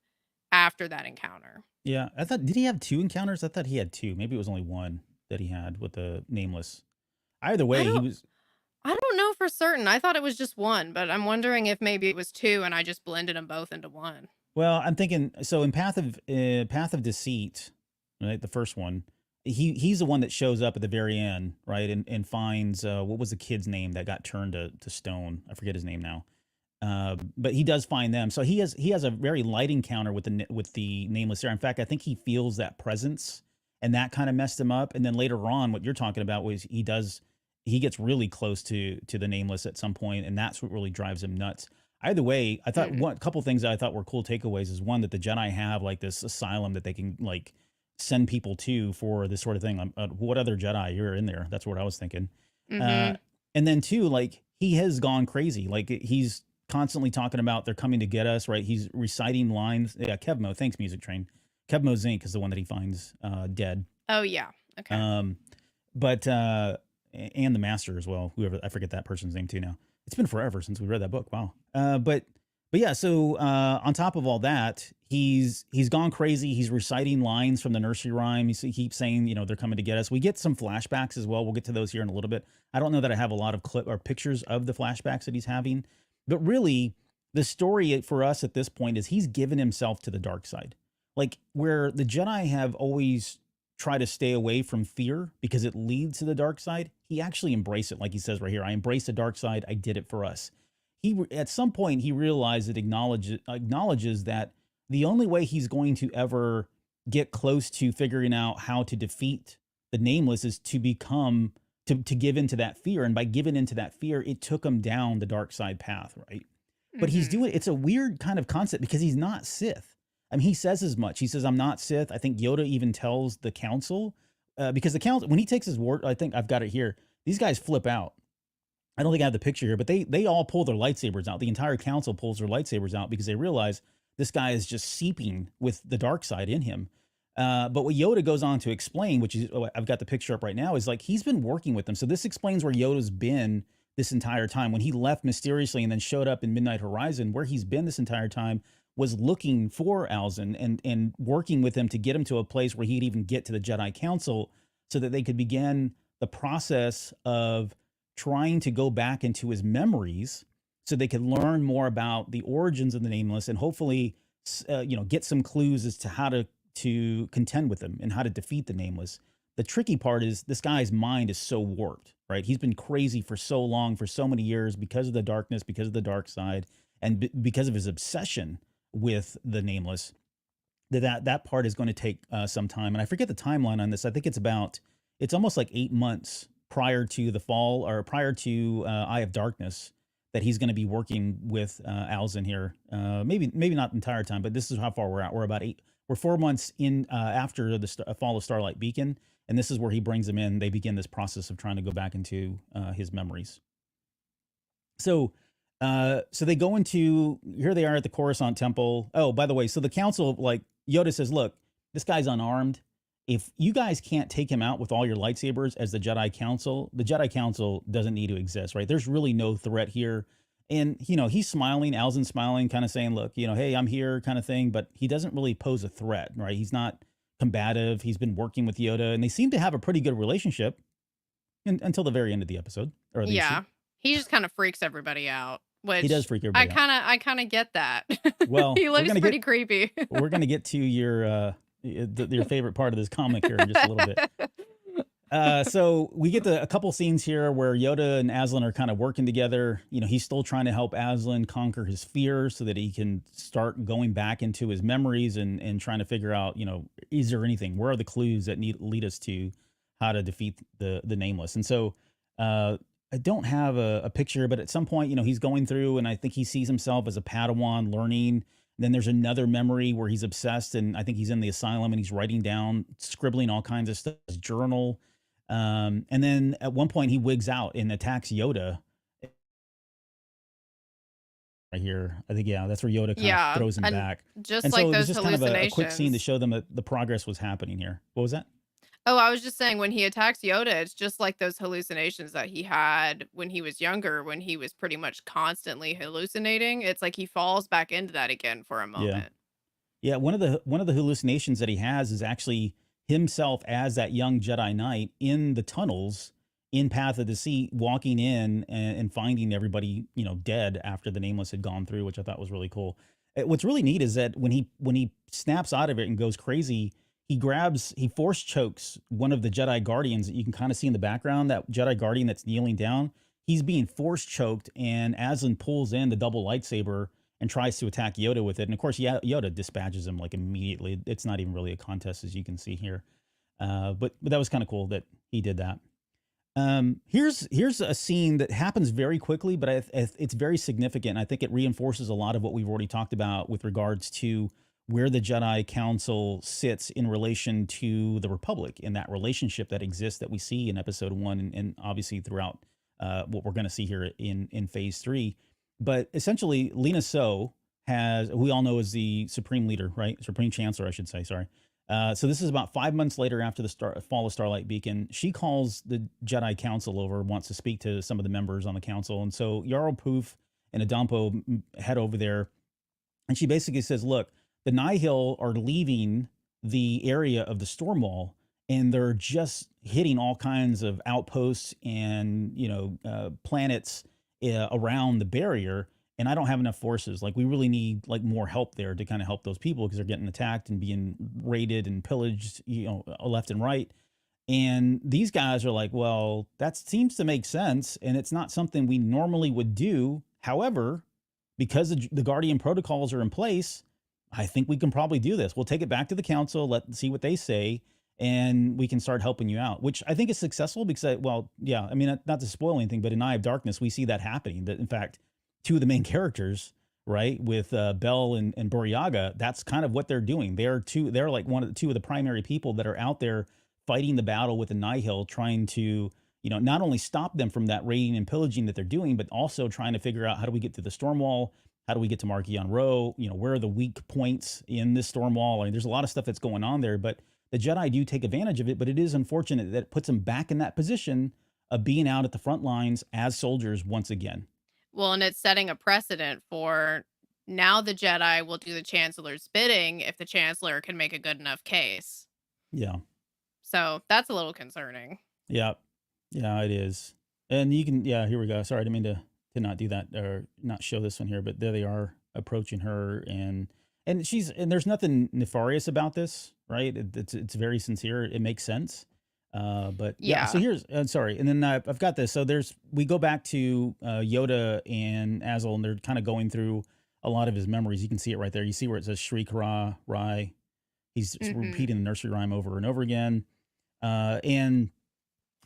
[SPEAKER 2] after that encounter.
[SPEAKER 1] Yeah. I thought, did he have 2 encounters? I thought he had 2. Maybe it was only one that he had with the Nameless. Either
[SPEAKER 2] I
[SPEAKER 1] way, he
[SPEAKER 2] don't
[SPEAKER 1] was.
[SPEAKER 2] I don't know if for certain. I thought it was just one, but I'm wondering if maybe it was two and I just blended them both into one.
[SPEAKER 1] Well, I'm thinking so in Path of Deceit, right? The first one, he's the one that shows up at the very end, right? And finds what was the kid's name that got turned to stone? I forget his name now. But he does find them. So he has a very light encounter with the nameless there. In fact, I think he feels that presence, and that kind of messed him up. And then later on, what you're talking about was he gets really close to the nameless at some point, and that's what really drives him nuts. Either way, I thought
[SPEAKER 2] Mm.
[SPEAKER 1] one couple things that I thought were cool takeaways is one, that the Jedi have like this asylum that they can like send people to for this sort of thing. What other Jedi you're in there? That's what I was thinking. Uh,
[SPEAKER 2] Mhm.
[SPEAKER 1] and then two, like he has gone crazy. Like he's constantly talking about they're coming to get us. Right? He's reciting lines. Yeah, Kevmo. Thanks, Music Train. Kevmo Zink is the one that he finds dead.
[SPEAKER 2] Oh yeah. Okay.
[SPEAKER 1] Um, but and the master as well. Whoever, I forget that person's name too now. It's been forever since we read that book. Wow. But yeah. So on top of all that, he's gone crazy. He's reciting lines from the nursery rhyme. He keeps saying, they're coming to get us. We get some flashbacks as well. We'll get to those here in a little bit. I don't know that I have a lot of clip or pictures of the flashbacks that he's having, but really, the story for us at this point is he's given himself to the dark side. Like where the Jedi have always try to stay away from fear because it leads to the dark side, he actually embraced it. Like he says right here, I embraced the dark side. I did it for us. At some point he realized, it acknowledges that the only way he's going to ever get close to figuring out how to defeat the nameless is to become to give into that fear. And by giving into that fear, it took him down the dark side path, right? But he's
[SPEAKER 2] Mhm.
[SPEAKER 1] doing, it's a weird kind of concept because he's not Sith. I mean, he says as much. He says, I'm not Sith. I think Yoda even tells the council, because the council, when he takes his word, I think I've got it here. These guys flip out. I don't think I have the picture here, but they all pull their lightsabers out. The entire council pulls their lightsabers out because they realize this guy is just seeping with the dark side in him. But what Yoda goes on to explain, which is, I've got the picture up right now, is like he's been working with them. So this explains where Yoda's been this entire time. When he left mysteriously and then showed up in Midnight Horizon, where he's been this entire time was looking for Alzin and working with him to get him to a place where he'd even get to the Jedi Council so that they could begin the process of trying to go back into his memories so they could learn more about the origins of the nameless and hopefully get some clues as to how to contend with them and how to defeat the nameless. The tricky part is this guy's mind is so warped, right? He's been crazy for so long, for so many years, because of the darkness, because of the dark side, and because of his obsession with the nameless. That part is going to take some time, and I forget the timeline on this. I think it's almost like 8 months prior to the fall, or prior to Eye of Darkness, that he's going to be working with Alzin here. Maybe not the entire time, but this is how far we're at. We're 4 months in after the fall of Starlight Beacon, and this is where he brings them in. They begin this process of trying to go back into his memories. So they go into, here they are at the Coruscant Temple. Oh, by the way, so the council, like Yoda says, look, this guy's unarmed. If you guys can't take him out with all your lightsabers as the Jedi Council doesn't need to exist, right? There's really no threat here. And, he's smiling, Alzin's smiling, kind of saying, look, hey, I'm here kind of thing, but he doesn't really pose a threat, right? He's not combative. He's been working with Yoda, and they seem to have a pretty good relationship until the very end of the episode or the issue.
[SPEAKER 2] Yeah. He just kind of freaks everybody out,
[SPEAKER 1] He does
[SPEAKER 2] which
[SPEAKER 1] freak
[SPEAKER 2] I
[SPEAKER 1] everybody out.
[SPEAKER 2] kind of I kind of get that.
[SPEAKER 1] Well,
[SPEAKER 2] He looks pretty creepy.
[SPEAKER 1] we're gonna get to your favorite part of this comic here in just a little bit. So we get a couple scenes here where Yoda and Aslan are kind of working together. He's still trying to help Aslan conquer his fear so that he can start going back into his memories and trying to figure out, is there anything? Where are the clues that lead us to how to defeat the nameless? And so I don't have a picture, but at some point, he's going through, and I think he sees himself as a Padawan learning. Then there's another memory where he's obsessed, and I think he's in the asylum and he's writing down, scribbling all kinds of stuff, his journal. And then at one point he wigs out and attacks Yoda. Right here, I think, yeah, that's where Yoda kind of
[SPEAKER 2] Yeah,
[SPEAKER 1] throws him
[SPEAKER 2] and
[SPEAKER 1] back.
[SPEAKER 2] just
[SPEAKER 1] And
[SPEAKER 2] like
[SPEAKER 1] so it was
[SPEAKER 2] those
[SPEAKER 1] just kind of a quick scene to
[SPEAKER 2] hallucinations.
[SPEAKER 1] show them that the progress was happening here. What was that?
[SPEAKER 2] Oh, I was just saying when he attacks Yoda, it's just like those hallucinations that he had when he was younger, when he was pretty much constantly hallucinating. It's like he falls back into that again for a
[SPEAKER 1] Yeah.
[SPEAKER 2] moment.
[SPEAKER 1] Yeah, one of the hallucinations that he has is actually himself as that young Jedi Knight in the tunnels in Path of the Sea, walking in and finding everybody, dead after the Nameless had gone through, which I thought was really cool. What's really neat is that when he snaps out of it and goes crazy, he force chokes one of the Jedi Guardians that you can kind of see in the background. That Jedi Guardian that's kneeling down, he's being force choked, and Aslan pulls in the double lightsaber and tries to attack Yoda with it. And of course, Yoda dispatches him like immediately. It's not even really a contest, as you can see here. But that was kind of cool that he did that. Here's a scene that happens very quickly, but it's very significant. I think it reinforces a lot of what we've already talked about with regards to where the Jedi Council sits in relation to the Republic, and that relationship that exists that we see in Episode One, and obviously throughout what we're going to see here in Phase Three. But essentially, Lena So has, we all know, is the Supreme Leader, right? Supreme Chancellor, I should say. Sorry. So this is about 5 months later after the fall of Starlight Beacon. She calls the Jedi Council over, wants to speak to some of the members on the council. And so Yarl Poof and Adampo head over there. And she basically says, look, the Nihil are leaving the area of the storm wall, and they're just hitting all kinds of outposts and, planets around the barrier, and I don't have enough forces. Like, we really need like more help there to kind of help those people because they're getting attacked and being raided and pillaged, left and right. And these guys are like, well, that seems to make sense, and it's not something we normally would do. However, because the Guardian protocols are in place, I think we can probably do this. We'll take it back to the council, see what they say, and we can start helping you out, which I think is successful because, I mean, not to spoil anything, but in Eye of Darkness, we see that happening. That, in fact, two of the main characters, right, with Bell and Buryaga, that's kind of what they're doing. They're like two of the primary people that are out there fighting the battle with the Nihil, trying to, not only stop them from that raiding and pillaging that they're doing, but also trying to figure out how do we get to the storm wall? How do we get to Marquion Row? Where are the weak points in this storm wall? I mean, there's a lot of stuff that's going on there, but the Jedi do take advantage of it. But it is unfortunate that it puts them back in that position of being out at the front lines as soldiers once again.
[SPEAKER 2] Well, and it's setting a precedent for now the Jedi will do the Chancellor's bidding if the Chancellor can make a good enough case.
[SPEAKER 1] Yeah.
[SPEAKER 2] So that's a little concerning.
[SPEAKER 1] Yeah. Yeah, it is. And you can, yeah, here we go. Sorry, I didn't mean to not do that or not show this one here, but there they are approaching her, and there's nothing nefarious about this, right? It's very sincere. It makes sense. But yeah, so
[SPEAKER 2] Yeah.
[SPEAKER 1] here's, sorry. And then I've got this. So we go back to Yoda and Azul, and they're kind of going through a lot of his memories. You can see it right there. You see where it says Shri Kara Rai. He's
[SPEAKER 2] Mhm.
[SPEAKER 1] repeating the nursery rhyme over and over again. And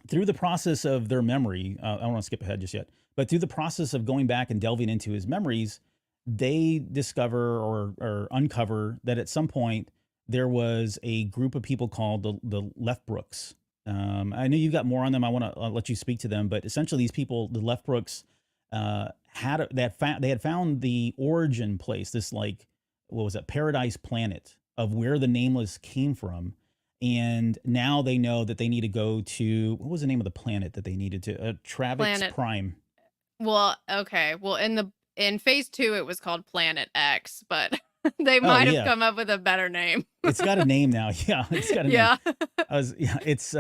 [SPEAKER 1] through the process of their memory, I don't want to skip ahead just yet, but through the process of going back and delving into his memories, they discover or uncover that at some point there was a group of people called the Leftbrooks. I know you've got more on them. I want to let you speak to them, but essentially these people, the Leftbrooks, they had found the origin place, this, like, what was it, paradise planet of where the Nameless came from, and now they know that they need to go to, what was the name of the planet that they needed to, Travix
[SPEAKER 2] Planet.
[SPEAKER 1] Prime.
[SPEAKER 2] Well, okay. Well, in phase 2 it was called Planet X, but they
[SPEAKER 1] Oh
[SPEAKER 2] might have
[SPEAKER 1] yeah,
[SPEAKER 2] come up with a better name.
[SPEAKER 1] it's got a name now. Yeah, it's got a name.
[SPEAKER 2] Yeah.
[SPEAKER 1] Yeah, it's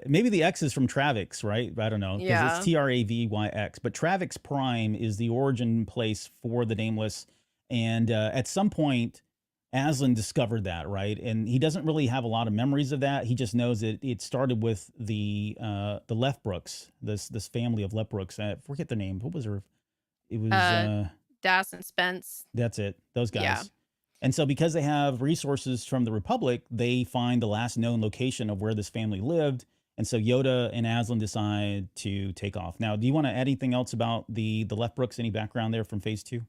[SPEAKER 1] maybe the X is from Travix, right? I don't know, because it's
[SPEAKER 2] Yeah.
[SPEAKER 1] Travyx. But Travix Prime is the origin place for the Nameless, and at some point, Aslan discovered that, right? And he doesn't really have a lot of memories of that. He just knows that it started with the Leftbrooks, this family of Leftbrooks. I forget their name. What was her? It was
[SPEAKER 2] Uh Das and Spence.
[SPEAKER 1] that's it. Those
[SPEAKER 2] Yeah.
[SPEAKER 1] guys. And so, because they have resources from the Republic, they find the last known location of where this family lived. And so Yoda and Aslan decide to take off. Now, do you want to add anything else about the Leftbrooks? Any background there from Phase Two?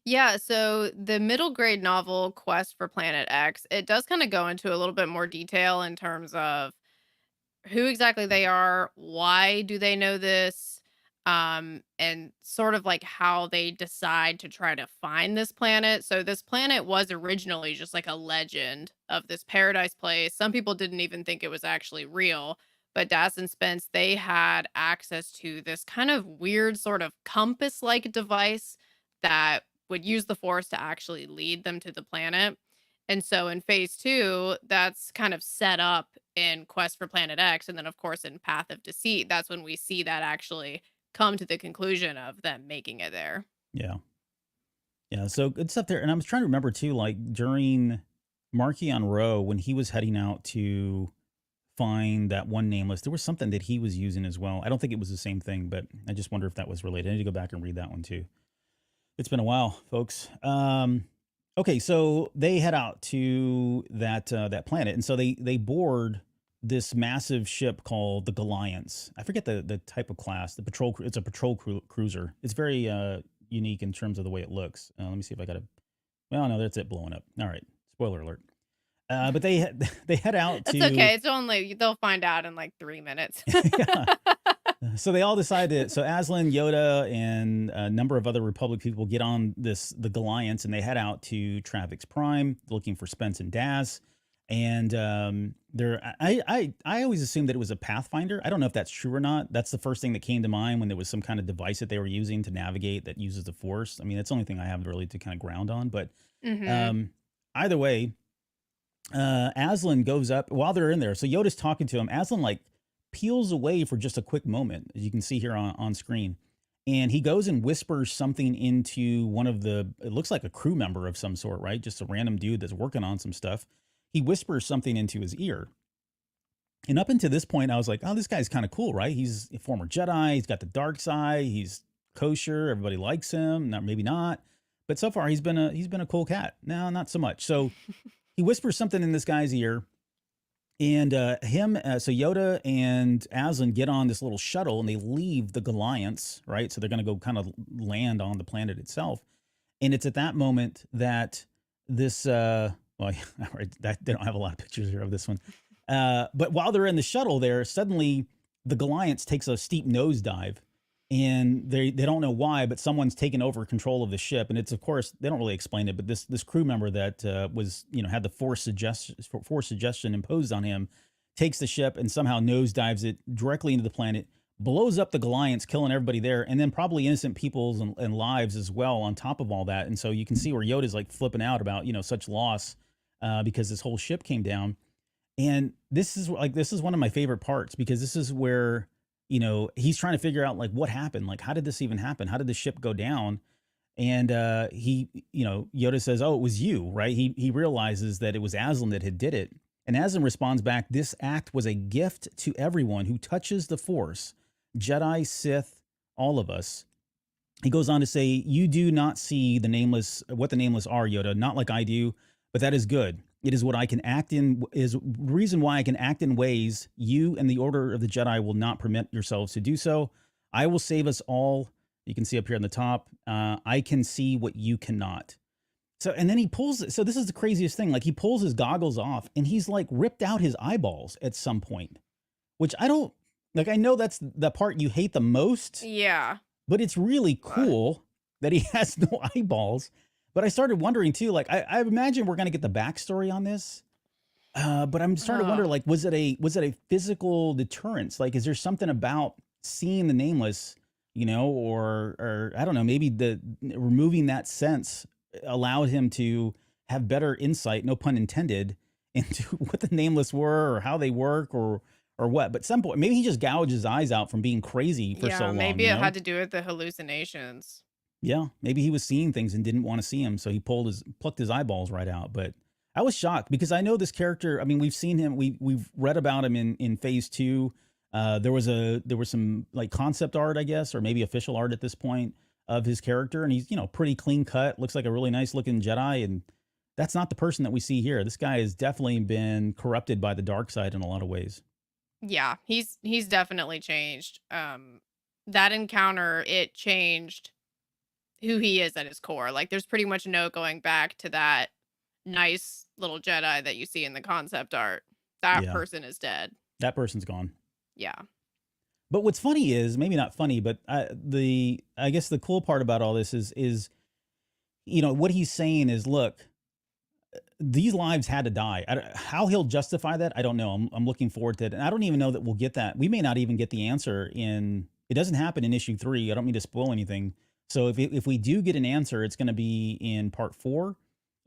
[SPEAKER 2] Yeah, so the middle grade novel Quest for Planet X, it does kind of go into a little bit more detail in terms of who exactly they are, why do they know this, and sort of like how they decide to try to find this planet. So this planet was originally just like a legend of this paradise place. Some people didn't even think it was actually real, but Das and Spence, they had access to this kind of weird sort of compass like device that would use the force to actually lead them to the planet. And so in phase 2, that's kind of set up in Quest for Planet X, and then of course in Path of Deceit, that's when we see that actually come to the conclusion of them making it there.
[SPEAKER 1] Yeah. Yeah. So good stuff there. And I was trying to remember too, like during Markion Row, when he was heading out to find that one nameless, there was something that he was using as well. I don't think it was the same thing, but I just wonder if that was related. I need to go back and read that one too. It's been a while, folks. Okay, so they head out to that planet, and so they board this massive ship called the Goliance. I forget the type of class. The patrol. It's a patrol cruiser. It's very unique in terms of the way it looks. Let me see if I got a. Well, no, that's it blowing up. All right, spoiler alert. But they head out
[SPEAKER 2] That's
[SPEAKER 1] to
[SPEAKER 2] okay. It's only they'll find out in like 3 minutes.
[SPEAKER 1] yeah. So they all decided. So Aslan, Yoda, and a number of other Republic people get on the Goliance, and they head out to Travix Prime, looking for Spence and Daz. And I always assumed that it was a Pathfinder. I don't know if that's true or not. That's the first thing that came to mind when there was some kind of device that they were using to navigate that uses the Force. I mean, that's the only thing I have really to kind of ground on. But
[SPEAKER 2] Mhm.
[SPEAKER 1] um, either way, Aslan goes up while they're in there. So Yoda's talking to him. Aslan like peels away for just a quick moment, as you can see here on screen. And he goes and whispers something into one of it looks like a crew member of some sort, right? Just a random dude that's working on some stuff. He whispers something into his ear. And up until this point, I was like, oh, this guy's kind of cool, right? He's a former Jedi. He's got the dark side. He's kosher. Everybody likes him. Not maybe not. But so far he's been a cool cat. No, not so much. So he whispers something in this guy's ear, and so Yoda and Aslan get on this little shuttle and they leave the Goliance, right? So they're going to go kind of land on the planet itself. And it's at that moment that this, well, they don't have a lot of pictures here of this one. But while they're in the shuttle there, suddenly the Goliance takes a steep nosedive, and they don't know why, but someone's taken over control of the ship. And it's, of course, they don't really explain it, but this crew member that was, had the force suggestion imposed on him takes the ship and somehow nosedives it directly into the planet, blows up the Goliance, killing everybody there, and then probably innocent peoples and lives as well on top of all that. And so you can see where Yoda's like flipping out about, such loss because this whole ship came down. And this is one of my favorite parts, because this is where, he's trying to figure out like what happened, like how did this even happen? How did the ship go down? And Yoda says, "Oh, it was you, right?" He realizes that it was Aslan that had did it. And Aslan responds back, "This act was a gift to everyone who touches the Force, Jedi, Sith, all of us." He goes on to say, "You do not see what the nameless are, Yoda, not like I do, but that is good. It is what I can act in, is reason why I can act in ways you and the Order of the Jedi will not permit yourselves to do so. I will save us all." You can see up here on the top, I can see what you cannot. So, and then so this is the craziest thing. Like, he pulls his goggles off and he's like ripped out his eyeballs at some point, which I don't like. I know that's the part you hate the most,
[SPEAKER 2] Yeah.
[SPEAKER 1] but it's really
[SPEAKER 2] What?
[SPEAKER 1] cool that he has no eyeballs. But I started wondering too, like, I imagine we're going to get the backstory on this. But I'm starting to wonder,
[SPEAKER 2] Ugh.
[SPEAKER 1] like, was it a physical deterrence? Like, is there something about seeing the nameless, or I don't know, maybe the removing that sense allowed him to have better insight, no pun intended, into what the nameless were or how they work or what. But some point, maybe he just gouged his eyes out from being crazy for so
[SPEAKER 2] Yeah,
[SPEAKER 1] long,
[SPEAKER 2] maybe it had to do with the hallucinations.
[SPEAKER 1] Yeah, maybe he was seeing things and didn't want to see him, so he plucked his eyeballs right out. But I was shocked because I know this character. I mean, we've seen him. We've read about him in Phase 2. There was some like concept art, I guess, or maybe official art at this point of his character, and he's pretty clean cut. Looks like a really nice looking Jedi, and that's not the person that we see here. This guy has definitely been corrupted by the dark side in a lot of ways.
[SPEAKER 2] Yeah, he's definitely changed. That encounter, it changed who he is at his core. Like, there's pretty much no going back to that nice little Jedi that you see in the concept art. That
[SPEAKER 1] Yeah,
[SPEAKER 2] person is dead.
[SPEAKER 1] that person's gone.
[SPEAKER 2] Yeah.
[SPEAKER 1] But what's funny is, maybe not funny, but I guess the cool part about all this is what he's saying is, look, these lives had to die. How he'll justify that, I don't know. I'm looking forward to it, and I don't even know that we'll get that. We may not even get the answer in. It doesn't happen in issue 3. I don't mean to spoil anything. So if we do get an answer, it's going to be in part 4,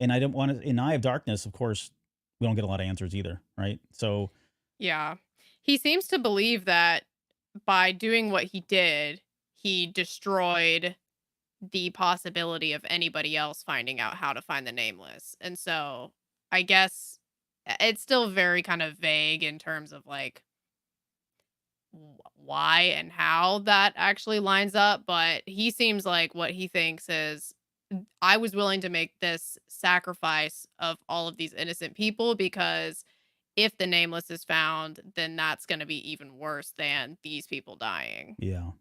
[SPEAKER 1] and I don't want to. In Eye of Darkness, of course, we don't get a lot of answers either, right? So
[SPEAKER 2] Yeah. He seems to believe that by doing what he did, he destroyed the possibility of anybody else finding out how to find the nameless. And so I guess it's still very kind of vague in terms of like why and how that actually lines up, but he seems like what he thinks is I was willing to make this sacrifice of all of these innocent people because if the nameless is found, then that's going to be even worse than these people dying.
[SPEAKER 1] Yeah.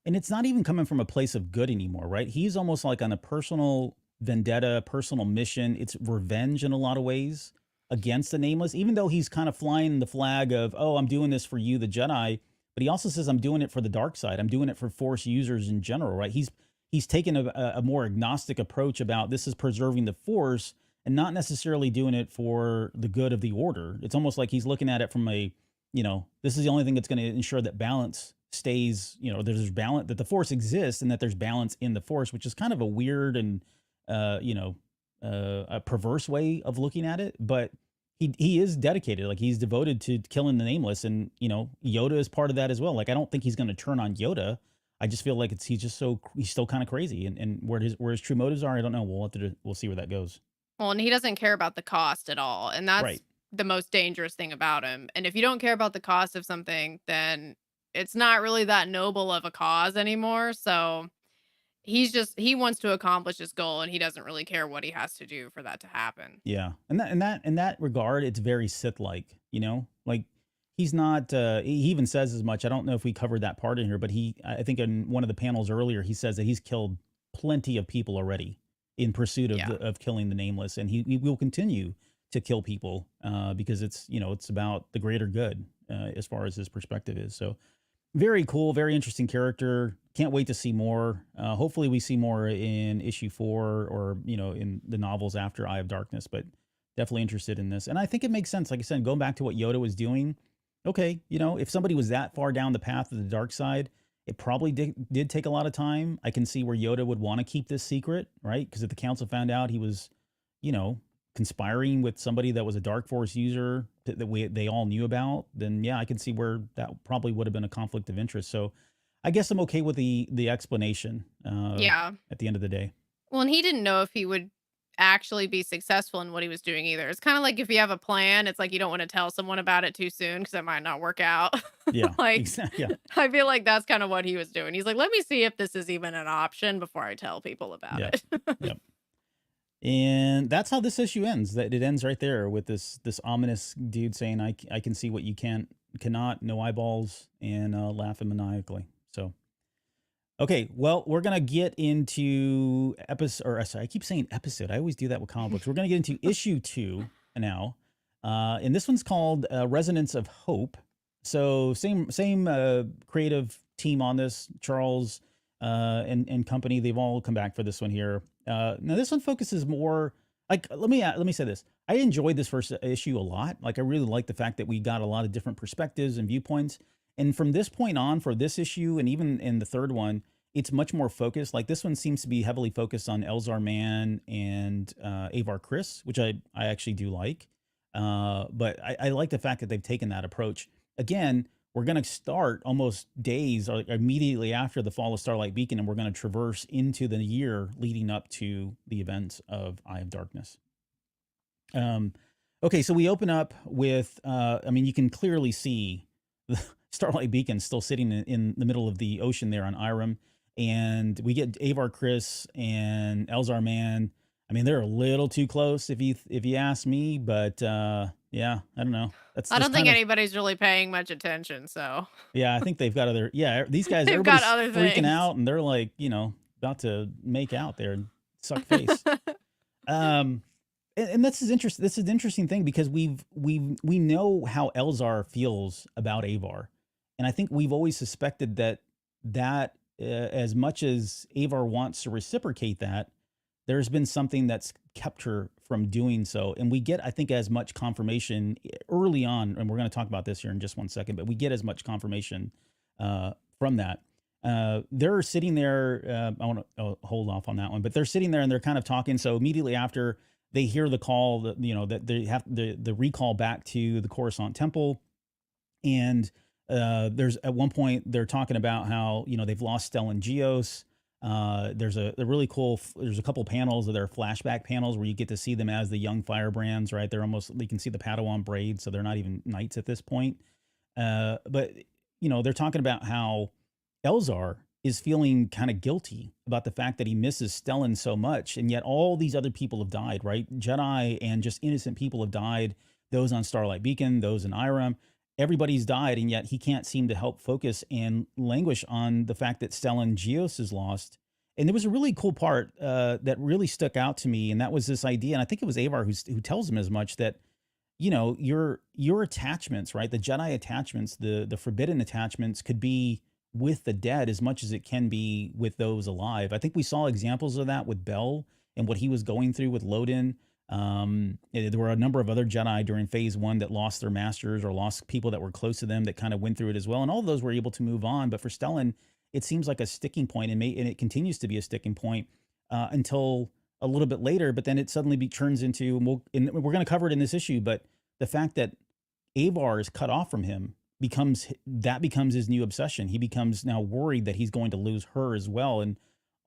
[SPEAKER 1] And it's not even coming from a place of good anymore, right? He's almost like on a personal vendetta, personal mission. It's revenge in a lot of ways against the nameless, even though he's kind of flying the flag of, oh, I'm doing this for you, the Jedi. But he also says, I'm doing it for the dark side. I'm doing it for Force users in general, right? He's taken a more agnostic approach about this is preserving the Force and not necessarily doing it for the good of the order. It's almost like he's looking at it from a, this is the only thing that's going to ensure that balance stays, there's balance, that the Force exists and that there's balance in the Force, which is kind of a weird and uh you know a perverse way of looking at it. But he is dedicated, like he's devoted to killing the nameless, and Yoda is part of that as well. Like I don't think he's going to turn on Yoda. I just feel like he's still kind of crazy, and where his true motives are, I don't know. We'll see where that goes.
[SPEAKER 2] Well, and he doesn't care about the cost at all. And that's
[SPEAKER 1] Right.
[SPEAKER 2] the most dangerous thing about him. And if you don't care about the cost of something, then it's not really that noble of a cause anymore. So he wants to accomplish his goal and he doesn't really care what he has to do for that to happen.
[SPEAKER 1] Yeah, and that in that regard, it's very Sith-like. Like he's not. He even says as much. I don't know if we covered that part in here, but I think in one of the panels earlier, he says that he's killed plenty of people already in pursuit of
[SPEAKER 2] Yeah.
[SPEAKER 1] of killing the nameless, and he will continue to kill people because it's about the greater good as far as his perspective is. So very cool, very interesting character. Can't wait to see more. Hopefully, we see more in issue 4 or in the novels after Eye of Darkness. But definitely interested in this, and I think it makes sense. Like I said, going back to what Yoda was doing. Okay, if somebody was that far down the path of the dark side, it probably did take a lot of time. I can see where Yoda would want to keep this secret, right? Because if the council found out he was, you know, conspiring with somebody that was a dark force user they all knew about, then yeah, I can see where that probably would have been a conflict of interest. So I guess I'm okay with the explanation
[SPEAKER 2] Yeah.
[SPEAKER 1] at the end of the day.
[SPEAKER 2] Well, and he didn't know if he would actually be successful in what he was doing either. It's kind of like if you have a plan, it's like you don't want to tell someone about it too soon because it might not work out.
[SPEAKER 1] Yeah,
[SPEAKER 2] Like,
[SPEAKER 1] exactly. Yeah,
[SPEAKER 2] I feel like that's kind of what he was doing. He's like, let me see if this is even an option before I tell people about
[SPEAKER 1] yeah,
[SPEAKER 2] it.
[SPEAKER 1] yeah. And that's how this issue ends. That it ends right there with this ominous dude saying, I can see what you cannot, no eyeballs," and laughing maniacally. So okay, well, we're gonna get into episode, or sorry, I keep saying episode. I always do that with comic books. We're gonna get into issue 2 now, and this one's called "Resonance of Hope." So same creative team on this, Charles and company. They've all come back for this one here. Now this one focuses more. Like let me say this. I enjoyed this first issue a lot. Like I really like the fact that we got a lot of different perspectives and viewpoints. And from this point on, for this issue, and even in the third one, it's much more focused. Like this one seems to be heavily focused on Elzar Mann and Avar Kriss, which I actually do like. But I like the fact that they've taken that approach. Again, we're going to start almost days or immediately after the fall of Starlight Beacon, and we're going to traverse into the year leading up to the events of Eye of Darkness. Okay, so we open up with, I mean, you can clearly see the Starlight Beacon still sitting in the middle of the ocean there on Irem, and we get Avar Kriss and Elzar Mann. I mean, they're a little too close if you ask me, but yeah, I don't know. That's
[SPEAKER 2] I
[SPEAKER 1] just
[SPEAKER 2] don't think
[SPEAKER 1] kind of,
[SPEAKER 2] anybody's really paying much attention. So
[SPEAKER 1] yeah. I think they've got other, yeah. These guys,
[SPEAKER 2] they've got
[SPEAKER 1] everybody's
[SPEAKER 2] other
[SPEAKER 1] freaking
[SPEAKER 2] things.
[SPEAKER 1] out, and they're like, about to make out there and suck face. Um, and this is interesting. This is an interesting thing because we know how Elzar feels about Avar, and I think we've always suspected that as much as Avar wants to reciprocate that, there's been something that's kept her from doing so. And we get, I think, as much confirmation early on, and we're going to talk about this here in just one second, but we get as much confirmation from that. They're sitting there. I want to hold off on that one, but they're sitting there and they're kind of talking. So immediately after they hear the call that, that they have the recall back to the Coruscant Temple, And there's at one point they're talking about how they've lost Stellan Geos. There's a really cool. There's a couple panels that are flashback panels where you get to see them as the young firebrands, right? You can see the Padawan braids, so they're not even knights at this point. But they're talking about how Elzar is feeling kind of guilty about the fact that he misses Stellan so much, and yet all these other people have died, right? Jedi and just innocent people have died. Those on Starlight Beacon, those in Irem, everybody's died, and yet he can't seem to help focus and languish on the fact that Stellan Geos is lost. And there was a really cool part that really stuck out to me, and that was this idea, and I think it was Avar who tells him as much, that your attachments, right? The Jedi attachments, the forbidden attachments could be with the dead as much as it can be with those alive. I think we saw examples of that with Bell and what he was going through with Loden. There were a number of other Jedi during phase 1 that lost their masters or lost people that were close to them that kind of went through it as well. And all of those were able to move on. But for Stellan, it seems like a sticking point, and it continues to be a sticking point until a little bit later. But then it suddenly turns into, and we're going to cover it in this issue, but the fact that Avar is cut off from him becomes his new obsession. He becomes now worried that he's going to lose her as well. And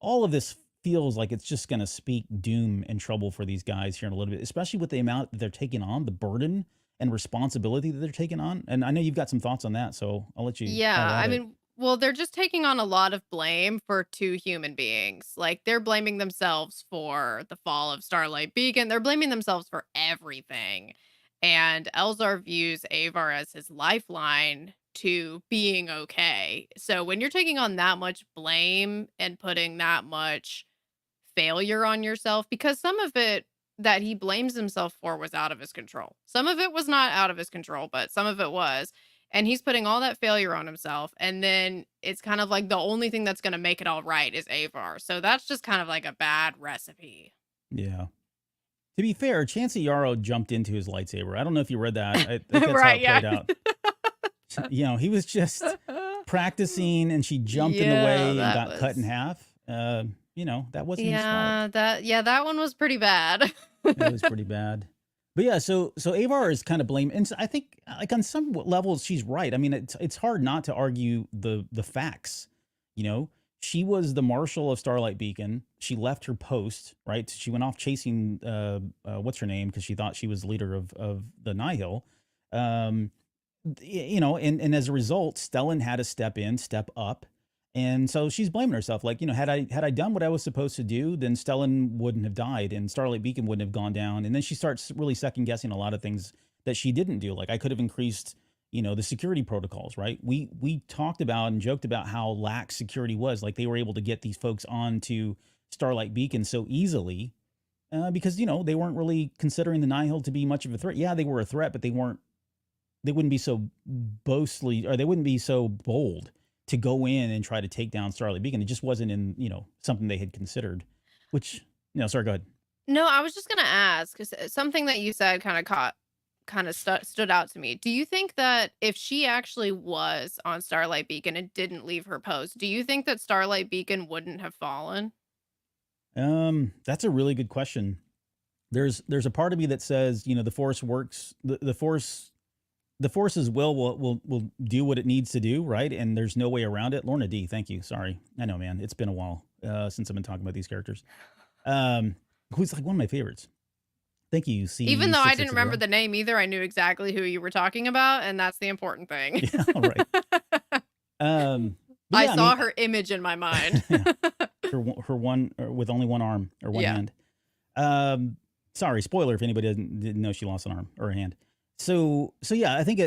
[SPEAKER 1] all of this feels like it's just going to speak doom and trouble for these guys here in a little bit, especially with the amount that they're taking on, the burden and responsibility that they're taking on. And I know you've got some thoughts on that, so I'll let you
[SPEAKER 2] Yeah,
[SPEAKER 1] have
[SPEAKER 2] I
[SPEAKER 1] at it.
[SPEAKER 2] mean, well, they're just taking on a lot of blame for two human beings. Like, they're blaming themselves for the fall of Starlight Beacon. They're blaming themselves for everything. And Elzar views Avar as his lifeline to being okay. So when you're taking on that much blame and putting that much failure on yourself, because some of it that he blames himself for was out of his control. Some of it was not out of his control, but some of it was. And he's putting all that failure on himself. And then it's kind of like the only thing that's going to make it all right is Avar. So that's just kind of like a bad recipe.
[SPEAKER 1] Yeah. To be fair, Chancey Yarrow jumped into his lightsaber. I don't know if you read that. I think that's how
[SPEAKER 2] Right.
[SPEAKER 1] it
[SPEAKER 2] Yeah.
[SPEAKER 1] played out. He was just practicing, and she jumped in the
[SPEAKER 2] Yeah,
[SPEAKER 1] way and
[SPEAKER 2] that
[SPEAKER 1] got cut in
[SPEAKER 2] was.
[SPEAKER 1] half. That wasn't his fault.
[SPEAKER 2] Yeah, that one was pretty bad.
[SPEAKER 1] It was pretty bad. But yeah, so Avar is kind of blamed, and I think like on some levels she's right. I mean, it's hard not to argue the facts. You know, she was the marshal of Starlight Beacon. She left her post, right? She went off chasing what's her name, because she thought she was the leader of the Nihil. Um, and as a result, Stellan had to step up. And so she's blaming herself. Like, had I done what I was supposed to do, then Stellan wouldn't have died and Starlight Beacon wouldn't have gone down. And then she starts really second guessing a lot of things that she didn't do. Like, I could have increased, the security protocols, right? We talked about and joked about how lax security was. Like, they were able to get these folks onto Starlight Beacon so easily because, they weren't really considering the Nihil to be much of a threat. Yeah, they were a threat, but they wouldn't be so they wouldn't be so bold to go in and try to take down Starlight Beacon. It just wasn't in, something they had considered, which, sorry, go ahead.
[SPEAKER 2] No, I was just gonna ask, 'cause something that you said stood out to me. Do you think that if she actually was on Starlight Beacon and didn't leave her post, do you think that Starlight Beacon wouldn't have fallen?
[SPEAKER 1] That's a really good question. There's a part of me that says, the force works, the force's will do what it needs to do, right? And there's no way around it. Lorna D, thank you. Sorry. I know, man. It's been a while since I've been talking about these characters. Who's like one of my favorites. Thank you,
[SPEAKER 2] Even though I didn't
[SPEAKER 1] C660.
[SPEAKER 2] remember the name either, I knew exactly who you were talking about, and that's the important thing.
[SPEAKER 1] Yeah, all right. But
[SPEAKER 2] I
[SPEAKER 1] yeah,
[SPEAKER 2] saw her image in my mind.
[SPEAKER 1] yeah, her one with only one arm or one
[SPEAKER 2] Yeah.
[SPEAKER 1] hand. Sorry, spoiler if anybody didn't know she lost an arm or a hand. So yeah, I think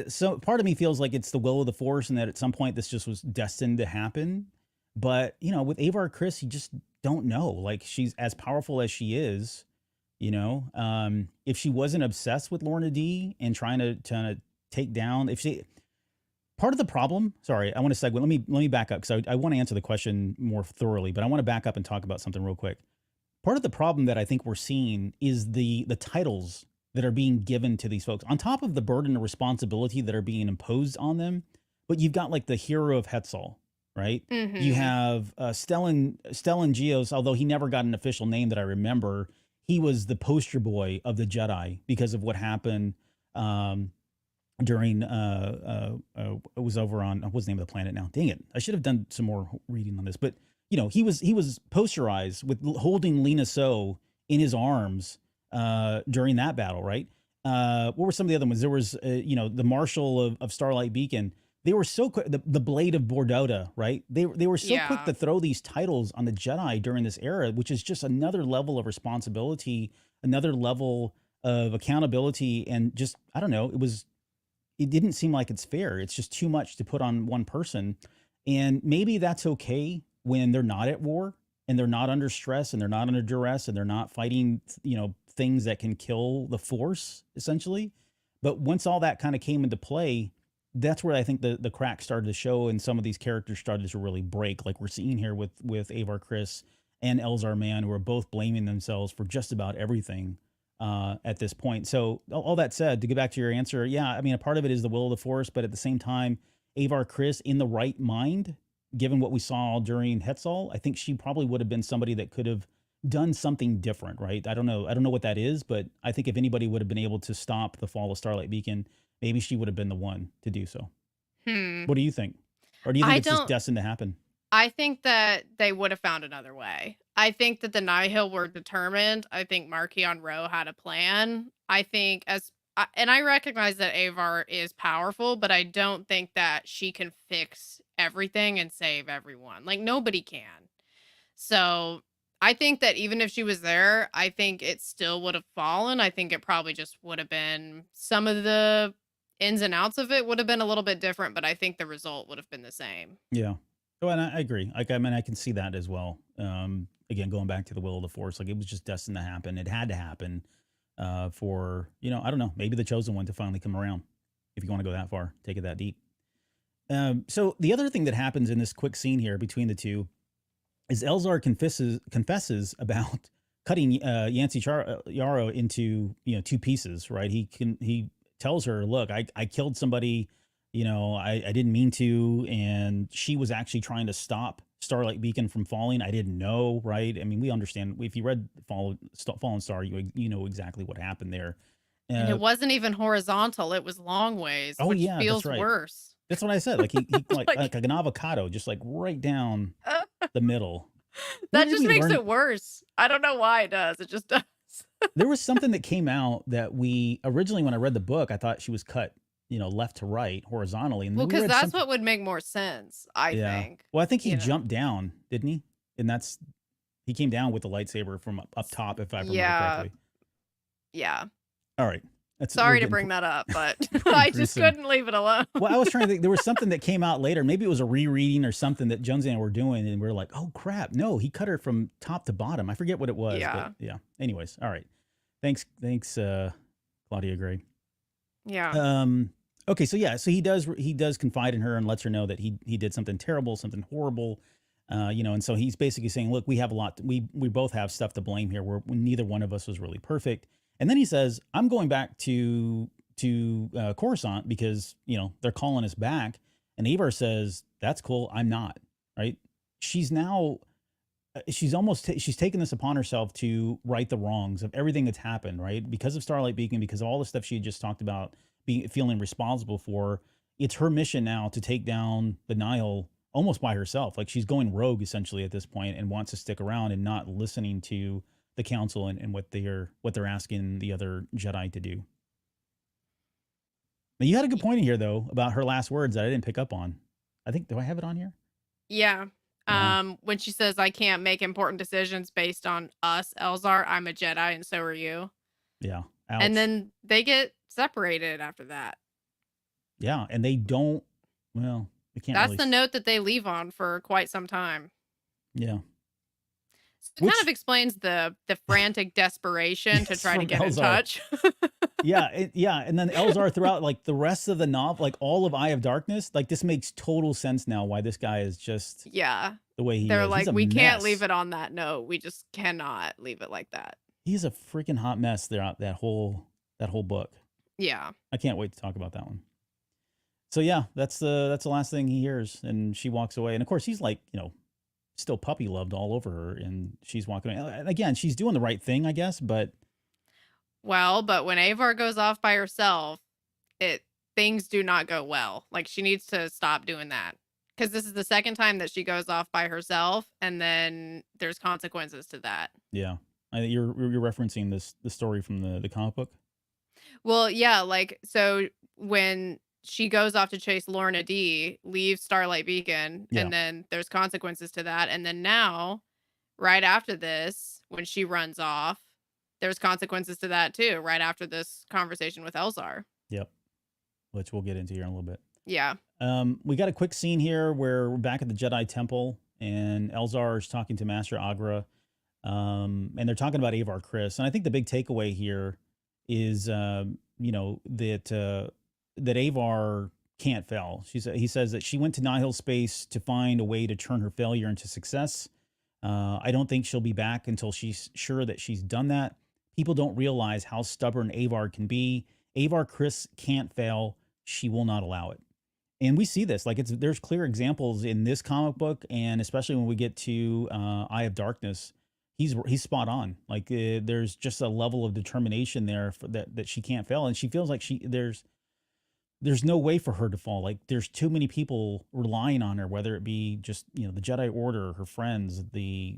[SPEAKER 1] part of me feels like it's the will of the force, and that at some point this just was destined to happen. But with Avar Kriss, you just don't know. Like, she's as powerful as she is. If she wasn't obsessed with Lorna D and trying to take down, part of the problem. Sorry, I want to segue. Let me back up, because I want to answer the question more thoroughly, but I want to back up and talk about something real quick. Part of the problem that I think we're seeing is the titles that are being given to these folks, on top of the burden of responsibility that are being imposed on them. But you've got like the hero of Hetzal, right? You
[SPEAKER 2] Mhm.
[SPEAKER 1] have Stellan Geos, although he never got an official name that I remember. He was the poster boy of the Jedi because of what happened during it was over on what's the name of the planet now? Dang it! I should have done some more reading on this, but he was posterized with holding Lena So in his arms during that battle, right? What were some of the other ones? There was the Marshal of Starlight Beacon. They were so quick. The Blade of Bordota, right? They were so quick
[SPEAKER 2] Yeah.
[SPEAKER 1] to throw these titles on the Jedi during this era, which is just another level of responsibility, another level of accountability, and just I don't know. It didn't seem like it's fair. It's just too much to put on one person. And maybe that's okay when they're not at war and they're not under stress and they're not under duress and they're not fighting, things that can kill the force essentially. But once all that kind of came into play, that's where I think the crack started to show and some of these characters started to really break. Like we're seeing here with Avar Kriss and Elzar Mann, who are both blaming themselves for just about everything at this point. So all that said, to get back to your answer, yeah, I mean, a part of it is the will of the force, but at the same time, Avar Kriss in the right mind, given what we saw during Hetzal, I think she probably would have been somebody that could have done something different, right? I don't know. I don't know what that is, but I think if anybody would have been able to stop the fall of Starlight Beacon, maybe she would have been the one to do so.
[SPEAKER 2] Hmm.
[SPEAKER 1] What do you think? Or do you think
[SPEAKER 2] I
[SPEAKER 1] it's just
[SPEAKER 2] don't
[SPEAKER 1] destined to happen?
[SPEAKER 2] I think that they would have found another way. I think that the Nihil were determined. I think Markion Rowe had a plan. I think and I recognize that Avar is powerful, but I don't think that she can fix everything and save everyone. Like nobody can. So I think that even if she was there, I think it still would have fallen. I think it probably just would have been some of the ins and outs of it would have been a little bit different, but I think the result would have been the same.
[SPEAKER 1] Yeah. Oh, and I agree. Like, I mean, I can see that as well. Again, going back to the will of the force, like it was just destined to happen. It had to happen for, I don't know, maybe the chosen one to finally come around. If you want to go that far, take it that deep. So the other thing that happens in this quick scene here between the two is Elzar confesses about cutting Yancey Yarrow into two pieces. Right? He tells her, "Look, I killed somebody. I didn't mean to, and she was actually trying to stop Starlight Beacon from falling. I didn't know. Right? I mean, we understand if you read Fallen Star, you know exactly what happened there.
[SPEAKER 2] And it
[SPEAKER 1] Uh,
[SPEAKER 2] wasn't even horizontal, it was long ways,
[SPEAKER 1] oh
[SPEAKER 2] which
[SPEAKER 1] yeah, that's
[SPEAKER 2] feels
[SPEAKER 1] right.
[SPEAKER 2] worse.
[SPEAKER 1] That's what I said. Like he
[SPEAKER 2] It's
[SPEAKER 1] like an avocado, just like right down the middle. Where
[SPEAKER 2] that
[SPEAKER 1] did
[SPEAKER 2] just
[SPEAKER 1] we
[SPEAKER 2] makes
[SPEAKER 1] learn?
[SPEAKER 2] it worse. I don't know why it does. It just does.
[SPEAKER 1] There was something that came out that we originally, when I read the book, I thought she was cut, left to right horizontally, and then
[SPEAKER 2] Well,
[SPEAKER 1] we
[SPEAKER 2] because
[SPEAKER 1] read
[SPEAKER 2] that's
[SPEAKER 1] something.
[SPEAKER 2] what would make more sense, I
[SPEAKER 1] Yeah.
[SPEAKER 2] think.
[SPEAKER 1] Well, I think he
[SPEAKER 2] You know.
[SPEAKER 1] jumped down, didn't he? And he came down with the lightsaber from up top, if I remember
[SPEAKER 2] Yeah.
[SPEAKER 1] correctly.
[SPEAKER 2] Yeah.
[SPEAKER 1] All right, we're
[SPEAKER 2] Sorry to
[SPEAKER 1] getting
[SPEAKER 2] bring that up, but
[SPEAKER 1] pretty
[SPEAKER 2] I just
[SPEAKER 1] gruesome.
[SPEAKER 2] couldn't leave it alone.
[SPEAKER 1] Well, I was trying to think. There was something that came out later. Maybe it was a rereading or something that Jonesy and I were doing, and we are like, "Oh crap! No, he cut her from top to bottom." I forget what it was, but
[SPEAKER 2] Yeah.
[SPEAKER 1] yeah. Anyways, all right. Thanks, Claudia Gray.
[SPEAKER 2] Yeah.
[SPEAKER 1] Um, okay, so yeah, so he does confide in her and lets her know that he did something terrible, something horrible. And so he's basically saying, "Look, we have a lot. We both have stuff to blame here. Neither one of us was really perfect." And then he says, "I'm going back to Coruscant because they're calling us back." And Avar says, "That's cool. I'm not." Right? She's now she's taken this upon herself to right the wrongs of everything that's happened, right? Because of Starlight Beacon, because of all the stuff she had just talked about feeling responsible for. It's her mission now to take down the Nihil almost by herself. Like she's going rogue essentially at this point and wants to stick around and not listening to the council and what they're asking the other Jedi to do. Now you had a good
[SPEAKER 2] Y-
[SPEAKER 1] point in here though about her last words that I didn't pick up on. I think, do I have it on here?
[SPEAKER 2] Yeah.
[SPEAKER 1] Yeah.
[SPEAKER 2] When she says, I can't make important decisions based on us, Elzar, I'm a Jedi and so are you.
[SPEAKER 1] Yeah.
[SPEAKER 2] And
[SPEAKER 1] Ouch.
[SPEAKER 2] then they get separated after that.
[SPEAKER 1] Yeah. And they don't, well, they can't
[SPEAKER 2] That's
[SPEAKER 1] really,
[SPEAKER 2] the note that they leave on for quite some time.
[SPEAKER 1] yeah.
[SPEAKER 2] So it kind of
[SPEAKER 1] Which
[SPEAKER 2] explains the frantic desperation to
[SPEAKER 1] yes,
[SPEAKER 2] try to
[SPEAKER 1] from
[SPEAKER 2] get in
[SPEAKER 1] Elzar.
[SPEAKER 2] touch.
[SPEAKER 1] Yeah, yeah, and then Elzar throughout like the rest of the novel, like all of Eye of Darkness, like this makes total sense now why this guy is just
[SPEAKER 2] Yeah.
[SPEAKER 1] the way he
[SPEAKER 2] They're
[SPEAKER 1] is. He's
[SPEAKER 2] like,
[SPEAKER 1] a
[SPEAKER 2] we can't leave
[SPEAKER 1] mess.
[SPEAKER 2] it on that note. We just cannot leave it like that.
[SPEAKER 1] He's a freaking hot mess throughout that whole book.
[SPEAKER 2] Yeah.
[SPEAKER 1] I can't wait to talk about that one. So yeah, that's the last thing he hears, and she walks away. And of course, he's like, still puppy loved all over her, and she's walking away. And again, she's doing the right thing, I guess, but
[SPEAKER 2] Well, but when Avar goes off by herself, it things do not go well. Like, she needs to stop doing that. Because this is the second time that she goes off by herself, and then there's consequences to that.
[SPEAKER 1] Yeah. You're referencing the story from the comic book?
[SPEAKER 2] Well, yeah, like, so when she goes off to chase Lorna D, leaves Starlight Beacon,
[SPEAKER 1] Yeah.
[SPEAKER 2] and then there's consequences to that, and then now, right after this, when she runs off, there's consequences to that too, right after this conversation with Elzar.
[SPEAKER 1] Yep. Which we'll get into here in a little bit.
[SPEAKER 2] Yeah.
[SPEAKER 1] We got a quick scene here where we're back at the Jedi Temple, and Elzar is talking to Master Agra, and they're talking about Avar Kriss. And I think the big takeaway here is, that Avar can't fail. He says that she went to Nihil space to find a way to turn her failure into success. I don't think she'll be back until she's sure that she's done that. People don't realize how stubborn Avar can be. Avar Kriss can't fail. She will not allow it. And we see this, like there's clear examples in this comic book, and especially when we get to Eye of Darkness, he's spot on. Like there's just a level of determination there that she can't fail, and she feels like there's no way for her to fall. Like there's too many people relying on her, whether it be just the Jedi Order, her friends, the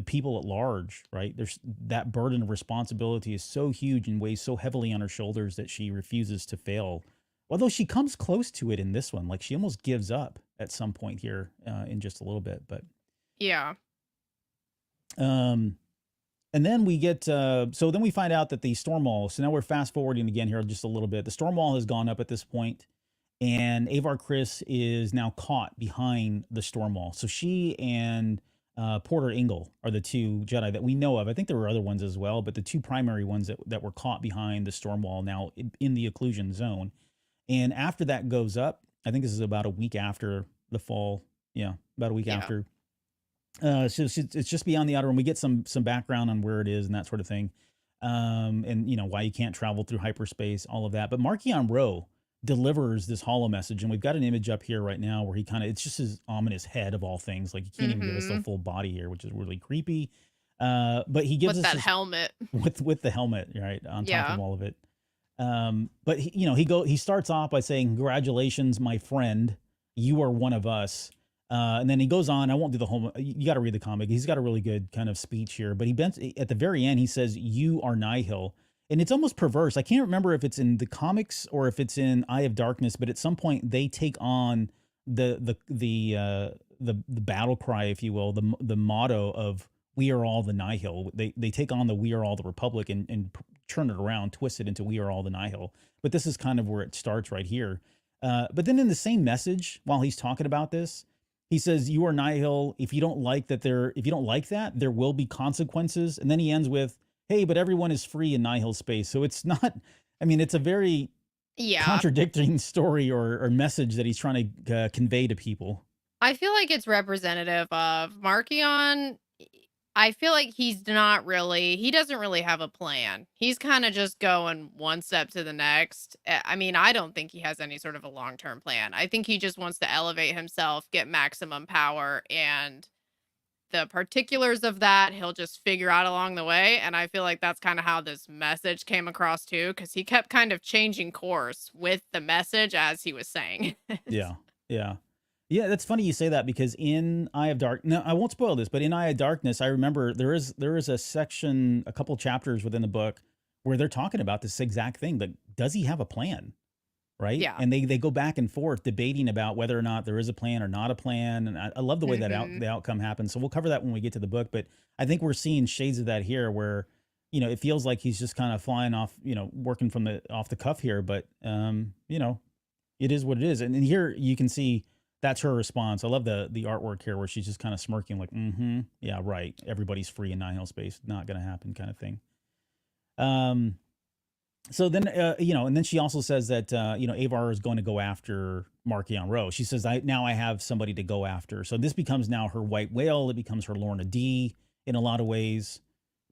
[SPEAKER 1] people at large. Right? There's that burden of responsibility is so huge and weighs so heavily on her shoulders that she refuses to fail. Although she comes close to it in this one, like she almost gives up at some point here in just a little bit. But
[SPEAKER 2] Yeah.
[SPEAKER 1] um, and then we get so then we find out that the storm wall. So now we're fast forwarding again here just a little bit. The storm wall has gone up at this point, and Avar Kriss is now caught behind the storm wall. So she and Porter Engle are the two Jedi that we know of. I think there were other ones as well, but the two primary ones that were caught behind the storm wall now in the occlusion zone. And after that goes up, I think this is about a week after the fall. Yeah, about a week
[SPEAKER 2] Yeah.
[SPEAKER 1] after. So it's just beyond the outer rim. We get some background on where it is and that sort of thing, and why you can't travel through hyperspace, all of that. But Marchion Ro delivers this hollow message, and we've got an image up here right now where it's just his ominous head of all things. Like he can't even give us the
[SPEAKER 2] Mhm.
[SPEAKER 1] full body here, which is really creepy. But he gives
[SPEAKER 2] With
[SPEAKER 1] us
[SPEAKER 2] that
[SPEAKER 1] this
[SPEAKER 2] helmet.
[SPEAKER 1] with the helmet right on top of
[SPEAKER 2] Yeah.
[SPEAKER 1] all of it. But he starts off by saying, "Congratulations, my friend, you are one of us." And then he goes on. I won't do the whole. You got to read the comic. He's got a really good kind of speech here. But at the very end, he says, "You are Nihil," and it's almost perverse. I can't remember if it's in the comics or if it's in Eye of Darkness. But at some point, they take on the battle cry, if you will, the motto of "We are all the Nihil." They take on the "We are all the Republic" and turn it around, twist it into "We are all the Nihil." But this is kind of where it starts right here. But then in the same message, while he's talking about this, he says, "You are Nihil. If you don't like that, there will be consequences." And then he ends with, "Hey, but everyone is free in Nihil space." So it's not. I mean, it's a very
[SPEAKER 2] Yeah.
[SPEAKER 1] contradicting story or message that he's trying to convey to people.
[SPEAKER 2] I feel like it's representative of Markion. I feel like he doesn't really have a plan. He's kind of just going one step to the next. I mean, I don't think he has any sort of a long-term plan. I think he just wants to elevate himself, get maximum power, and the particulars of that he'll just figure out along the way. And I feel like that's kind of how this message came across too, because he kept kind of changing course with the message as he was saying.
[SPEAKER 1] Yeah, yeah. Yeah, that's funny you say that because in Eye of Dark, no, I won't spoil this, but in Eye of Darkness, I remember there is a section, a couple chapters within the book where they're talking about this exact thing. Like, does he have a plan? Right?
[SPEAKER 2] Yeah.
[SPEAKER 1] And they go back and forth debating about whether or not there is a plan or not a plan. And I love the way that
[SPEAKER 2] Hmm.
[SPEAKER 1] the outcome happens. So we'll cover that when we get to the book. But I think we're seeing shades of that here, where it feels like he's just kind of flying off, working from the off the cuff here. But it is what it is. And here you can see that's her response. I love the artwork here where she's just kind of smirking, like, mm-hmm, yeah, right. Everybody's free in Nihil space. Not going to happen, kind of thing. Um, so then, and then she also says that, Avar is going to go after Marchion Ro. She says, I have somebody to go after. So this becomes now her white whale. It becomes her Lorna D in a lot of ways.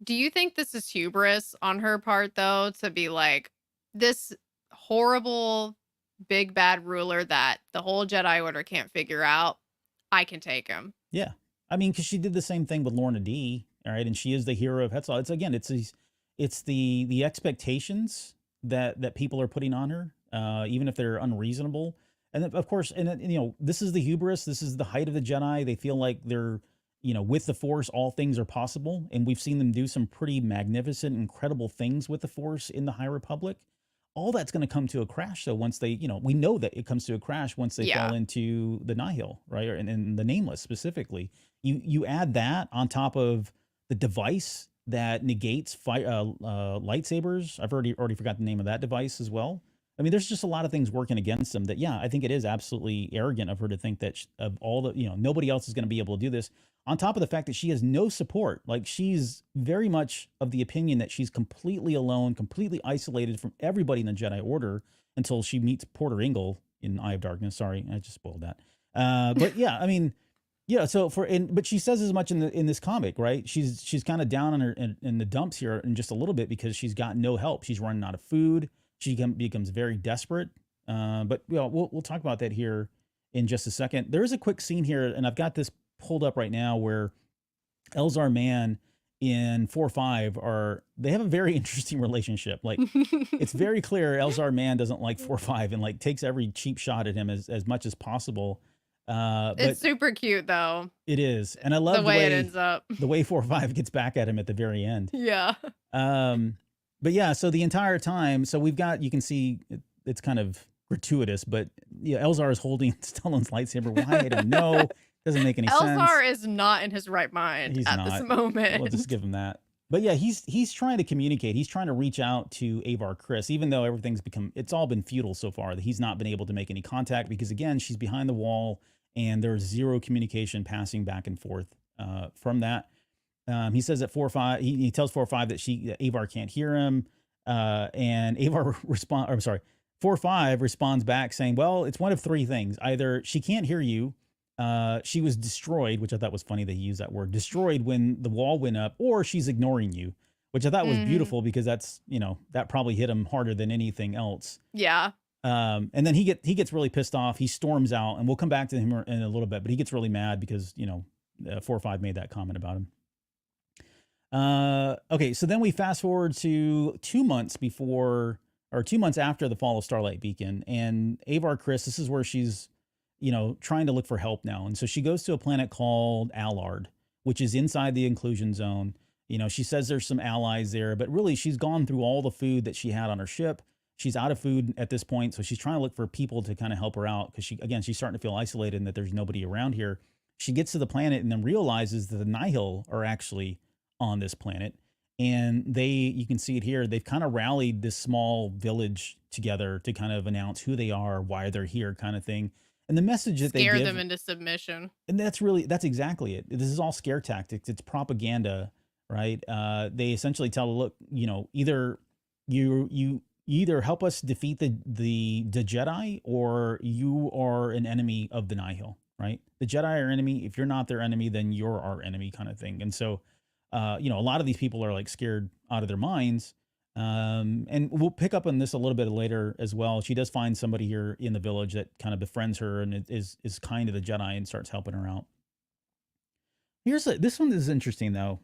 [SPEAKER 2] Do you think this is hubris on her part, though, to be like this horrible big bad ruler that the whole Jedi Order can't figure out? I can take him.
[SPEAKER 1] Yeah. I mean, because she did the same thing with Lorna D. All right. And she is the hero of Hetzal. It's the expectations that people are putting on her. even if they're unreasonable. And then, of course, and then, this is the hubris. This is the height of the Jedi. They feel like they're, with the Force, all things are possible. And we've seen them do some pretty magnificent, incredible things with the Force in the High Republic. All that's going to come to a crash, though, once they, we know that it comes to a crash once they fall
[SPEAKER 2] Yeah.
[SPEAKER 1] into the Nihil, right? And the Nameless specifically. You add that on top of the device that negates lightsabers. I've already forgot the name of that device as well. I mean, there's just a lot of things working against them that, yeah, I think it is absolutely arrogant of her to think that of all the, nobody else is going to be able to do this. On top of the fact that she has no support, like she's very much of the opinion that she's completely alone, completely isolated from everybody in the Jedi Order until she meets Porter Engle in Eye of Darkness. Sorry, I just spoiled that. But yeah, I mean, yeah. So but she says as much in this comic, right? She's kind of down on her in the dumps here in just a little bit because she's got no help. She's running out of food. She becomes very desperate. But we'll talk about that here in just a second. There is a quick scene here, and I've got this pulled up right now where Elzar Mann in 4-5 they have a very interesting relationship. Like it's very clear Elzar Mann doesn't like 4-5 and like takes every cheap shot at him as much as possible. But
[SPEAKER 2] It's super cute though,
[SPEAKER 1] it is, and I love
[SPEAKER 2] the way it ends up.
[SPEAKER 1] the way 4-5 gets back at him at the very end.
[SPEAKER 2] Yeah.
[SPEAKER 1] But yeah, so the entire time, so we've got, you can see it's kind of gratuitous, but yeah, Elzar is holding Stellan's lightsaber. Why? I don't know. Doesn't make any sense.
[SPEAKER 2] Elzar is not in his right mind
[SPEAKER 1] He's
[SPEAKER 2] at
[SPEAKER 1] not.
[SPEAKER 2] this moment.
[SPEAKER 1] We'll just give him that. But yeah, he's trying to communicate. He's trying to reach out to Avar Kriss, even though it's all been futile so far. That he's not been able to make any contact because again, she's behind the wall and there's zero communication passing back and forth from that. He says at 4-5, he tells 4-5 that Avar can't hear him, and Avar 4-5 responds back saying, "Well, it's one of three things: either she can't hear you, she was destroyed," which I thought was funny that he used that word, destroyed when the wall went up, or she's ignoring you, which I thought was beautiful because that's that probably hit him harder than anything else.
[SPEAKER 2] Yeah.
[SPEAKER 1] And then he gets really pissed off. He storms out, and we'll come back to him in a little bit, but he gets really mad because 4-5 made that comment about him. Okay, so then we fast forward to 2 months after the fall of Starlight Beacon, and Avar Kriss, this is where she's, trying to look for help now. And so she goes to a planet called Allard, which is inside the inclusion zone. She says there's some allies there, but really she's gone through all the food that she had on her ship. She's out of food at this point. So she's trying to look for people to kind of help her out because she's starting to feel isolated and that there's nobody around here. She gets to the planet and then realizes that the Nihil are actually on this planet. And you can see it here, they've kind of rallied this small village together to kind of announce who they are, why they're here, kind of thing. And the message that they
[SPEAKER 2] Scare
[SPEAKER 1] give
[SPEAKER 2] them into submission.
[SPEAKER 1] and that's exactly it. This is all scare tactics. It's propaganda, right? They essentially tell, look, either you either help us defeat the Jedi, or you are an enemy of the Nihil, right? The Jedi are enemy. If you're not their enemy, then you're our enemy, kind of thing. And so, a lot of these people are like scared out of their minds. And we'll pick up on this a little bit later as well. She does find somebody here in the village that kind of befriends her and is kind to the Jedi and starts helping her out. This one is interesting though.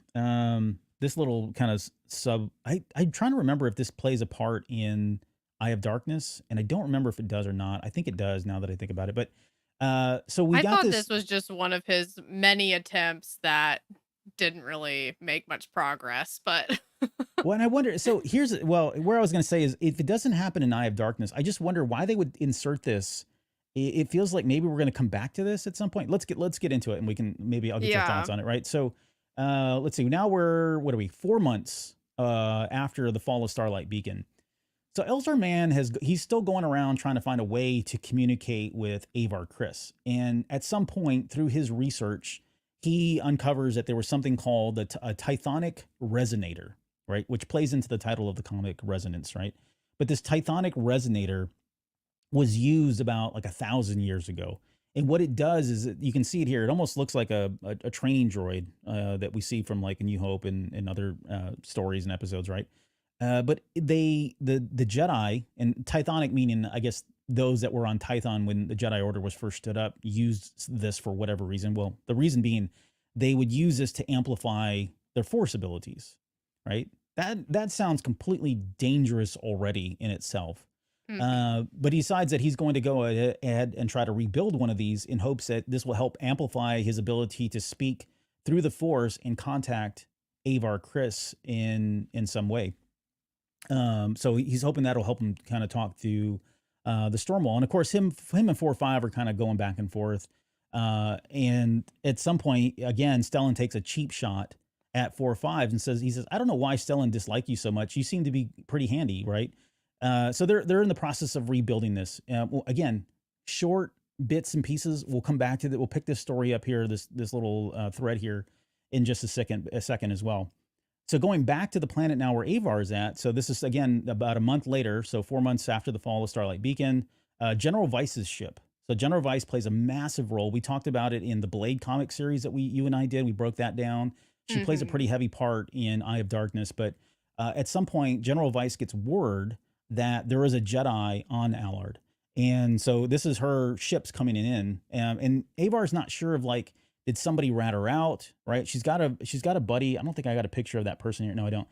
[SPEAKER 1] This little kind of I'm trying to remember if this plays a part in Eye of Darkness, and I don't remember if it does or not. I think it does now that I think about it. But so we
[SPEAKER 2] I
[SPEAKER 1] got
[SPEAKER 2] thought this was just one of his many attempts that didn't really make much progress, but
[SPEAKER 1] Well, and I wonder. So where I was going to say is, if it doesn't happen in Eye of Darkness, I just wonder why they would insert this. It feels like maybe we're going to come back to this at some point. Let's get into it, and I'll get your thoughts on it, right? So, let's see. Now what are we? 4 months after the fall of Starlight Beacon. So Elzar Mann he's still going around trying to find a way to communicate with Avar Kriss, and at some point through his research, he uncovers that there was something called a Tythonic resonator, right? Which plays into the title of the comic, Resonance, right? But this Tythonic resonator was used about like 1,000 years ago. And what it does is, you can see it here. It almost looks like a training droid that we see from like A New Hope and other stories and episodes, right? But the Jedi, and Tythonic meaning, I guess, those that were on Tython when the Jedi Order was first stood up, used this for whatever reason. Well, the reason being they would use this to amplify their Force abilities, right? That sounds completely dangerous already in itself.
[SPEAKER 2] Mhm.
[SPEAKER 1] But he decides that he's going to go ahead and try to rebuild one of these in hopes that this will help amplify his ability to speak through the Force and contact Avar Kriss in some way. So he's hoping that'll help him kind of talk to the Stormwall, and of course, him and 4-5 are kind of going back and forth. And at some point, again, Stellan takes a cheap shot at 4-5 and says, I don't know why Stellan disliked you so much. You seem to be pretty handy, right? So they're in the process of rebuilding this. Well, again, short bits and pieces. We'll come back to that. We'll pick this story up here, this little thread here, in just a second as well. So going back to the planet now where Avar is at, so this is, again, about a month later, so 4 months after the fall of Starlight Beacon, General Vice's ship. So General Vice plays a massive role. We talked about it in the Blade comic series that you and I did. We broke that down. She plays a pretty
[SPEAKER 2] Mhm.
[SPEAKER 1] heavy part in Eye of Darkness, but at some point, General Vice gets word that there is a Jedi on Allard. And so this is her ships coming in. And Avar's not sure of, like, did somebody rat her out, right? She's got a buddy. I don't think I got a picture of that person here. No, I don't.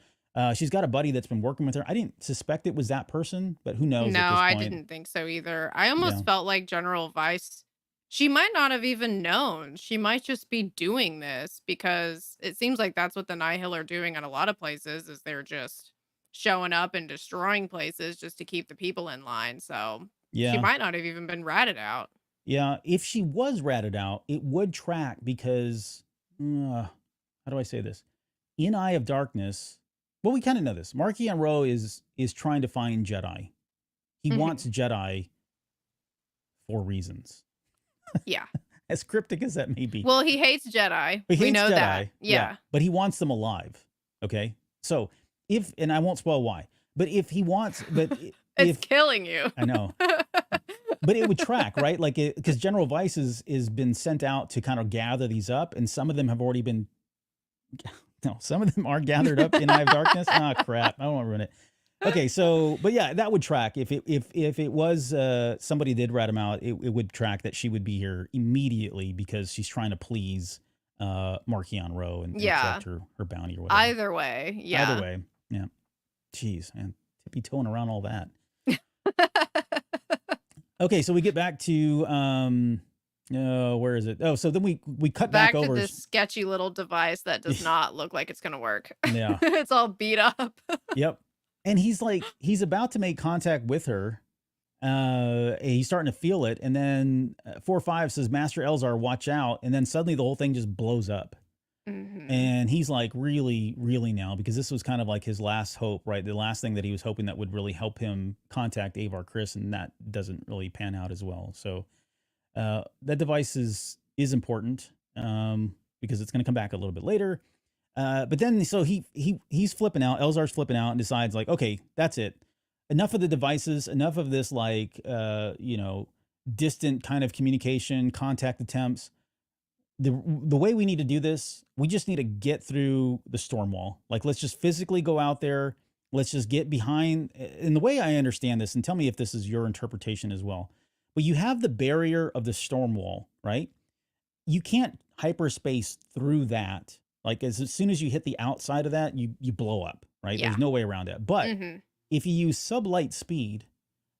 [SPEAKER 1] She's got a buddy that's been working with her. I didn't suspect it was that person, but who knows
[SPEAKER 2] No,
[SPEAKER 1] at this
[SPEAKER 2] I
[SPEAKER 1] point?
[SPEAKER 2] didn't think so either. I
[SPEAKER 1] Yeah.
[SPEAKER 2] almost felt like General Vice, she might not have even known. She might just be doing this because it seems like that's what the Nihil are doing in a lot of places is they're just showing up and destroying places just to keep the people in line. So she
[SPEAKER 1] Yeah.
[SPEAKER 2] might not have even been ratted out.
[SPEAKER 1] Yeah. If she was ratted out, it would track because how do I say this? In Eye of Darkness, well, we kind of know this. Markian Ro is trying to find Jedi. He wants
[SPEAKER 2] Mhm.
[SPEAKER 1] Jedi for reasons,
[SPEAKER 2] Yeah.
[SPEAKER 1] as cryptic as that may be.
[SPEAKER 2] Well, he hates Jedi.
[SPEAKER 1] He
[SPEAKER 2] We
[SPEAKER 1] hates
[SPEAKER 2] know that.
[SPEAKER 1] Jedi, yeah,
[SPEAKER 2] Yeah.
[SPEAKER 1] but he wants them alive. Okay, so if, and I won't spoil why, but if he wants,
[SPEAKER 2] It's
[SPEAKER 1] if,
[SPEAKER 2] killing you.
[SPEAKER 1] I know, but it would track, right? Like, because General Vice is been sent out to kind of gather these up, and some of them have already been, no, some of them are gathered up in Eye of Darkness. Ah, crap, I don't want to ruin it. Okay, so, but yeah, that would track if it was somebody did rat him out, it would track that she would be here immediately because she's trying to please Markion Ro and
[SPEAKER 2] Yeah.
[SPEAKER 1] collect her bounty or whatever.
[SPEAKER 2] Either way,
[SPEAKER 1] Either
[SPEAKER 2] yeah.
[SPEAKER 1] way, yeah. Jeez, man, tippy toeing around all that. Okay, so we get back to where is it? Oh, so then we cut back
[SPEAKER 2] Back to
[SPEAKER 1] over.
[SPEAKER 2] this sketchy little device that does not look like it's gonna work.
[SPEAKER 1] Yeah,
[SPEAKER 2] It's all beat up.
[SPEAKER 1] yep. And he's about to make contact with her. He's starting to feel it, and then 4-5 says, "Master Elzar, watch out!" And then suddenly the whole thing just blows up,
[SPEAKER 2] Mhm.
[SPEAKER 1] and he's like, really, really now, because this was kind of like his last hope, right? The last thing that he was hoping that would really help him contact Avar Kriss, and that doesn't really pan out as well. So that device is important because it's going to come back a little bit later. But then so he's flipping out. Elzar's flipping out and decides, like, okay, that's it. Enough of the devices. Enough of this, like, distant kind of communication, contact attempts. The way we need to do this, we just need to get through the storm wall. Like, let's just physically go out there. Let's just get behind. And the way I understand this, and tell me if this is your interpretation as well. But you have the barrier of the storm wall, right? You can't hyperspace through that. Like, as soon as you hit the outside of that, you blow up, right? There's
[SPEAKER 2] Yeah.
[SPEAKER 1] no way around it. But
[SPEAKER 2] Mhm.
[SPEAKER 1] if you use sublight speed,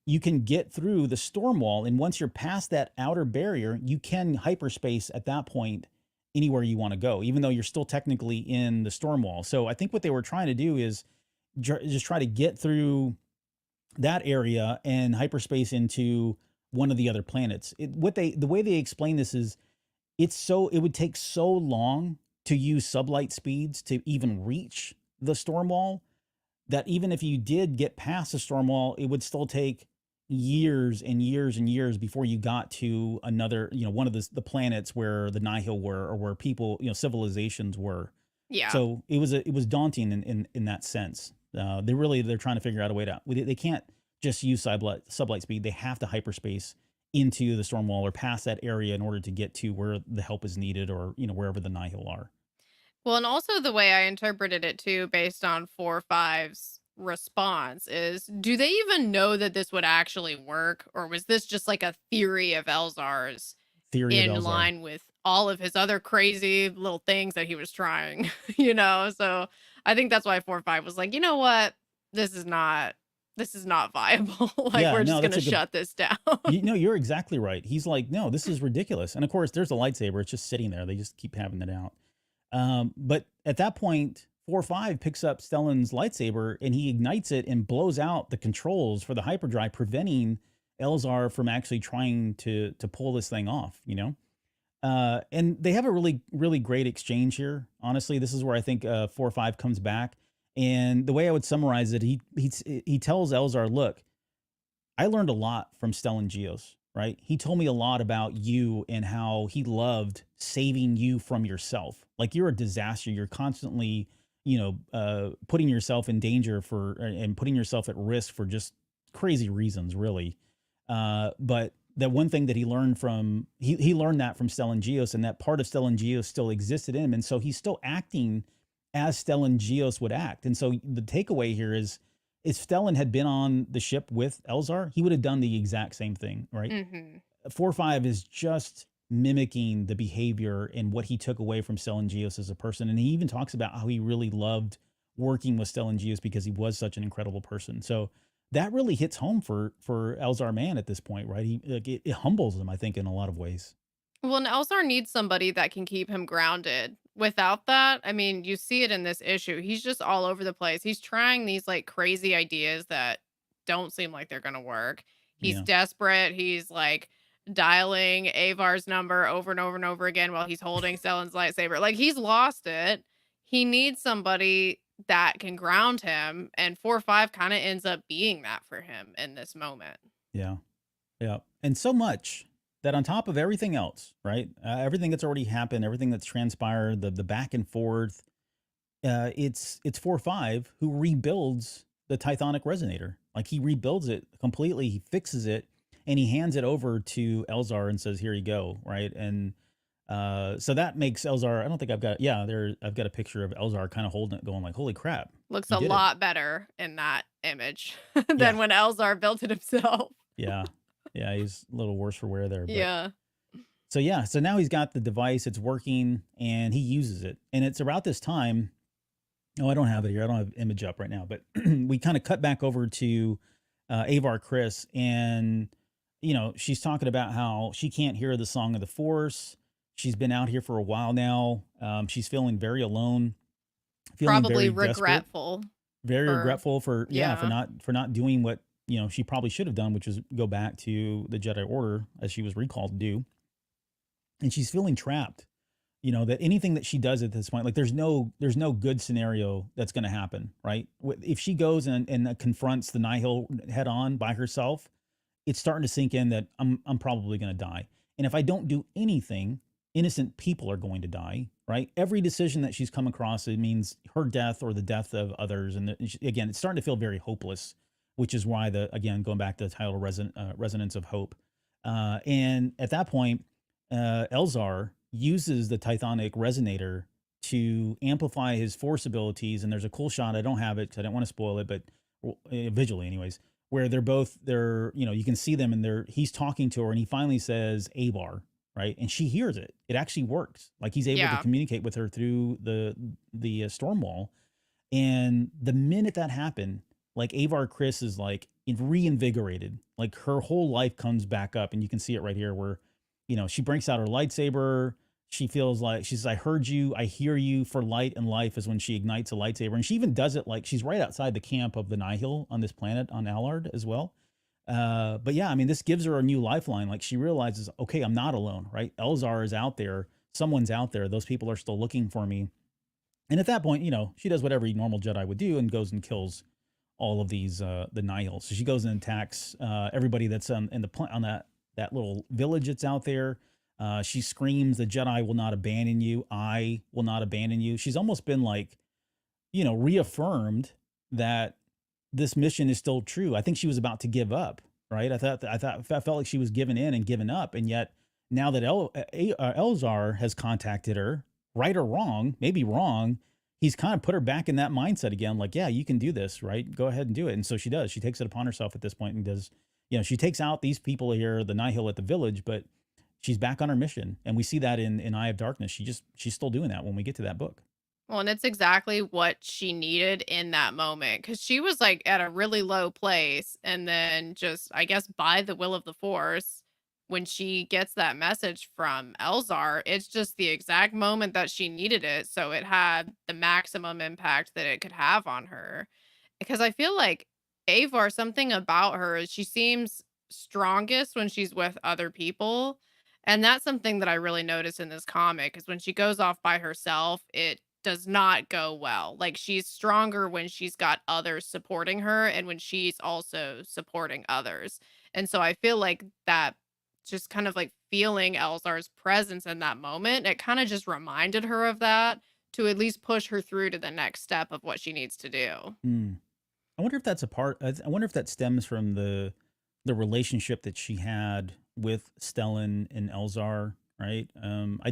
[SPEAKER 1] you can get through the storm wall, and once you're past that outer barrier, you can hyperspace at that point anywhere you want to go, even though you're still technically in the storm wall. So I think what they were trying to do is just try to get through that area and hyperspace into one of the other planets. The way they explain this is it would take so long to use sublight speeds to even reach the storm wall that even if you did get past the storm wall, it would still take years and years and years before you got to another, one of the planets where the Nihil were, or where people, civilizations were.
[SPEAKER 2] Yeah.
[SPEAKER 1] So it was daunting in that sense. They're trying to figure out a way to. They can't just use sublight speed. They have to hyperspace into the storm wall or past that area in order to get to where the help is needed, or wherever the Nihil are.
[SPEAKER 2] Well, and also the way I interpreted it too, based on 4-5's response, is do they even know that this would actually work? Or was this just like a theory of Elzar's
[SPEAKER 1] Theory of
[SPEAKER 2] in
[SPEAKER 1] Elzar.
[SPEAKER 2] line with all of his other crazy little things that he was trying, you know? So I think that's why 4-5 was like, you know what? This is not this is not viable. Like,
[SPEAKER 1] Yeah,
[SPEAKER 2] we're
[SPEAKER 1] no,
[SPEAKER 2] just
[SPEAKER 1] that's
[SPEAKER 2] gonna
[SPEAKER 1] a good.
[SPEAKER 2] shut this down.
[SPEAKER 1] You know, you're exactly right. He's like, no, this is ridiculous. And of course, there's a lightsaber. It's just sitting there. They just keep having it out. But at that point, 4-5 picks up Stellan's lightsaber and he ignites it and blows out the controls for the hyperdrive, preventing Elzar from actually trying to pull this thing off. You know, and they have a really great exchange here. Honestly, this is where I think 4-5 comes back. And the way I would summarize it, he tells Elzar, look, I learned a lot from Stellan Geos, right? He told me a lot about you and how he loved saving you from yourself. Like you're a disaster. You're constantly, putting yourself in danger and putting yourself at risk for just crazy reasons, really. But that one thing that he learned he learned that from Stellan Geos, and that part of Stellan Geos still existed in him, and so he's still acting as Stellan Geos would act. And so the takeaway here is if Stellan had been on the ship with Elzar, he would have done the exact same thing, right?
[SPEAKER 2] Mhm.
[SPEAKER 1] 4-5 is just mimicking the behavior and what he took away from Stellan Geos as a person. And he even talks about how he really loved working with Stellan Geos because he was such an incredible person. So that really hits home for Elzar Mann at this point, right? It humbles him, I think, in a lot of ways.
[SPEAKER 2] Well, and Elzar needs somebody that can keep him grounded. Without that, I mean, you see it in this issue. He's just all over the place. He's trying these like crazy ideas that don't seem like they're going to work. He's
[SPEAKER 1] Yeah.
[SPEAKER 2] desperate. He's like dialing Avar's number over and over and over again while he's holding Stellan's lightsaber. Like he's lost it. He needs somebody that can ground him. And 4-5 kind of ends up being that for him in this moment.
[SPEAKER 1] Yeah. Yeah. And so much that on top of everything else, right? Everything that's already happened, everything that's transpired, the back and forth, it's 4-5 who rebuilds the Tythonic resonator. Like he rebuilds it completely, he fixes it, and he hands it over to Elzar and says, "Here you go." Right, and so that makes Elzar. I don't think I've got. Yeah, there. I've got a picture of Elzar kind of holding it, going like, "Holy crap,
[SPEAKER 2] Looks
[SPEAKER 1] you
[SPEAKER 2] a
[SPEAKER 1] did it!"
[SPEAKER 2] lot better in that image
[SPEAKER 1] Yeah,
[SPEAKER 2] than when Elzar built it himself.
[SPEAKER 1] yeah, yeah. He's a little worse for wear there, but
[SPEAKER 2] Yeah.
[SPEAKER 1] so yeah. So now he's got the device. It's working, and he uses it. And it's about this time. Oh, I don't have it here. I don't have image up right now, but we kind of cut back over to Avar Kriss, and she's talking about how she can't hear the song of the Force. She's been out here for a while now. She's feeling very alone, feeling
[SPEAKER 2] Probably
[SPEAKER 1] very desperate,
[SPEAKER 2] regretful
[SPEAKER 1] very
[SPEAKER 2] for
[SPEAKER 1] regretful for
[SPEAKER 2] yeah.
[SPEAKER 1] for not doing what she probably should have done, which was go back to the Jedi Order as she was recalled to do. And she's feeling trapped. That anything that she does at this point, like there's no good scenario that's going to happen, right? If she goes and confronts the Nihil head on by herself, it's starting to sink in that I'm probably going to die. And if I don't do anything, innocent people are going to die, right? Every decision that she's come across, it means her death or the death of others. And again, it's starting to feel very hopeless, which is why again, going back to the title Resonance of Hope. And at that point, Elzar uses the Tythonic resonator to amplify his force abilities. And there's a cool shot. I don't have it because I don't want to spoil it, but visually anyways, where they're you can see them and he's talking to her and he finally says Avar, right? And she hears it. It actually works. Like he's able to
[SPEAKER 2] Yeah.
[SPEAKER 1] communicate with her through the storm wall. And the minute that happened, like Avar Kriss is like reinvigorated. Like her whole life comes back up, and you can see it right here where she breaks out her lightsaber. She feels like she says, "I heard you, I hear you." For light and life is when she ignites a lightsaber, and she even does it like she's right outside the camp of the Nihil on this planet on Allard as well. But yeah, I mean, this gives her a new lifeline. Like she realizes, okay, I'm not alone, right? Elzar is out there. Someone's out there. Those people are still looking for me. And at that point, she does what every normal Jedi would do and goes and kills all of these the Nihil. So she goes and attacks everybody that's on that little village that's out there. She screams, "The Jedi will not abandon you. I will not abandon you." She's almost been like, reaffirmed that this mission is still true. I think she was about to give up, right? I felt like she was giving in and giving up, and yet now that Elzar has contacted her, right or wrong, maybe wrong, he's kind of put her back in that mindset again. Like, yeah, you can do this, right? Go ahead and do it. And so she does. She takes it upon herself at this point and does. She takes out these people here, the Nihil at the village, but she's back on her mission, and we see that in Eye of Darkness. She's still doing that when we get to that book.
[SPEAKER 2] Well, and it's exactly what she needed in that moment because she was like at a really low place. And then, just, I guess, by the will of the Force, when she gets that message from Elzar, it's just the exact moment that she needed it. So it had the maximum impact that it could have on her. Because I feel like Avar, something about her is she seems strongest when she's with other people. And that's something that I really notice in this comic is when she goes off by herself, it does not go well. Like, she's stronger when she's got others supporting her and when she's also supporting others. And so I feel like that, just kind of like feeling Elzar's presence in that moment, it kind of just reminded her of that to at least push her through to the next step of what she needs to do.
[SPEAKER 1] Hmm. I wonder if that's a part. I wonder if that stems from the relationship that she had with Stellan and Elzar, right?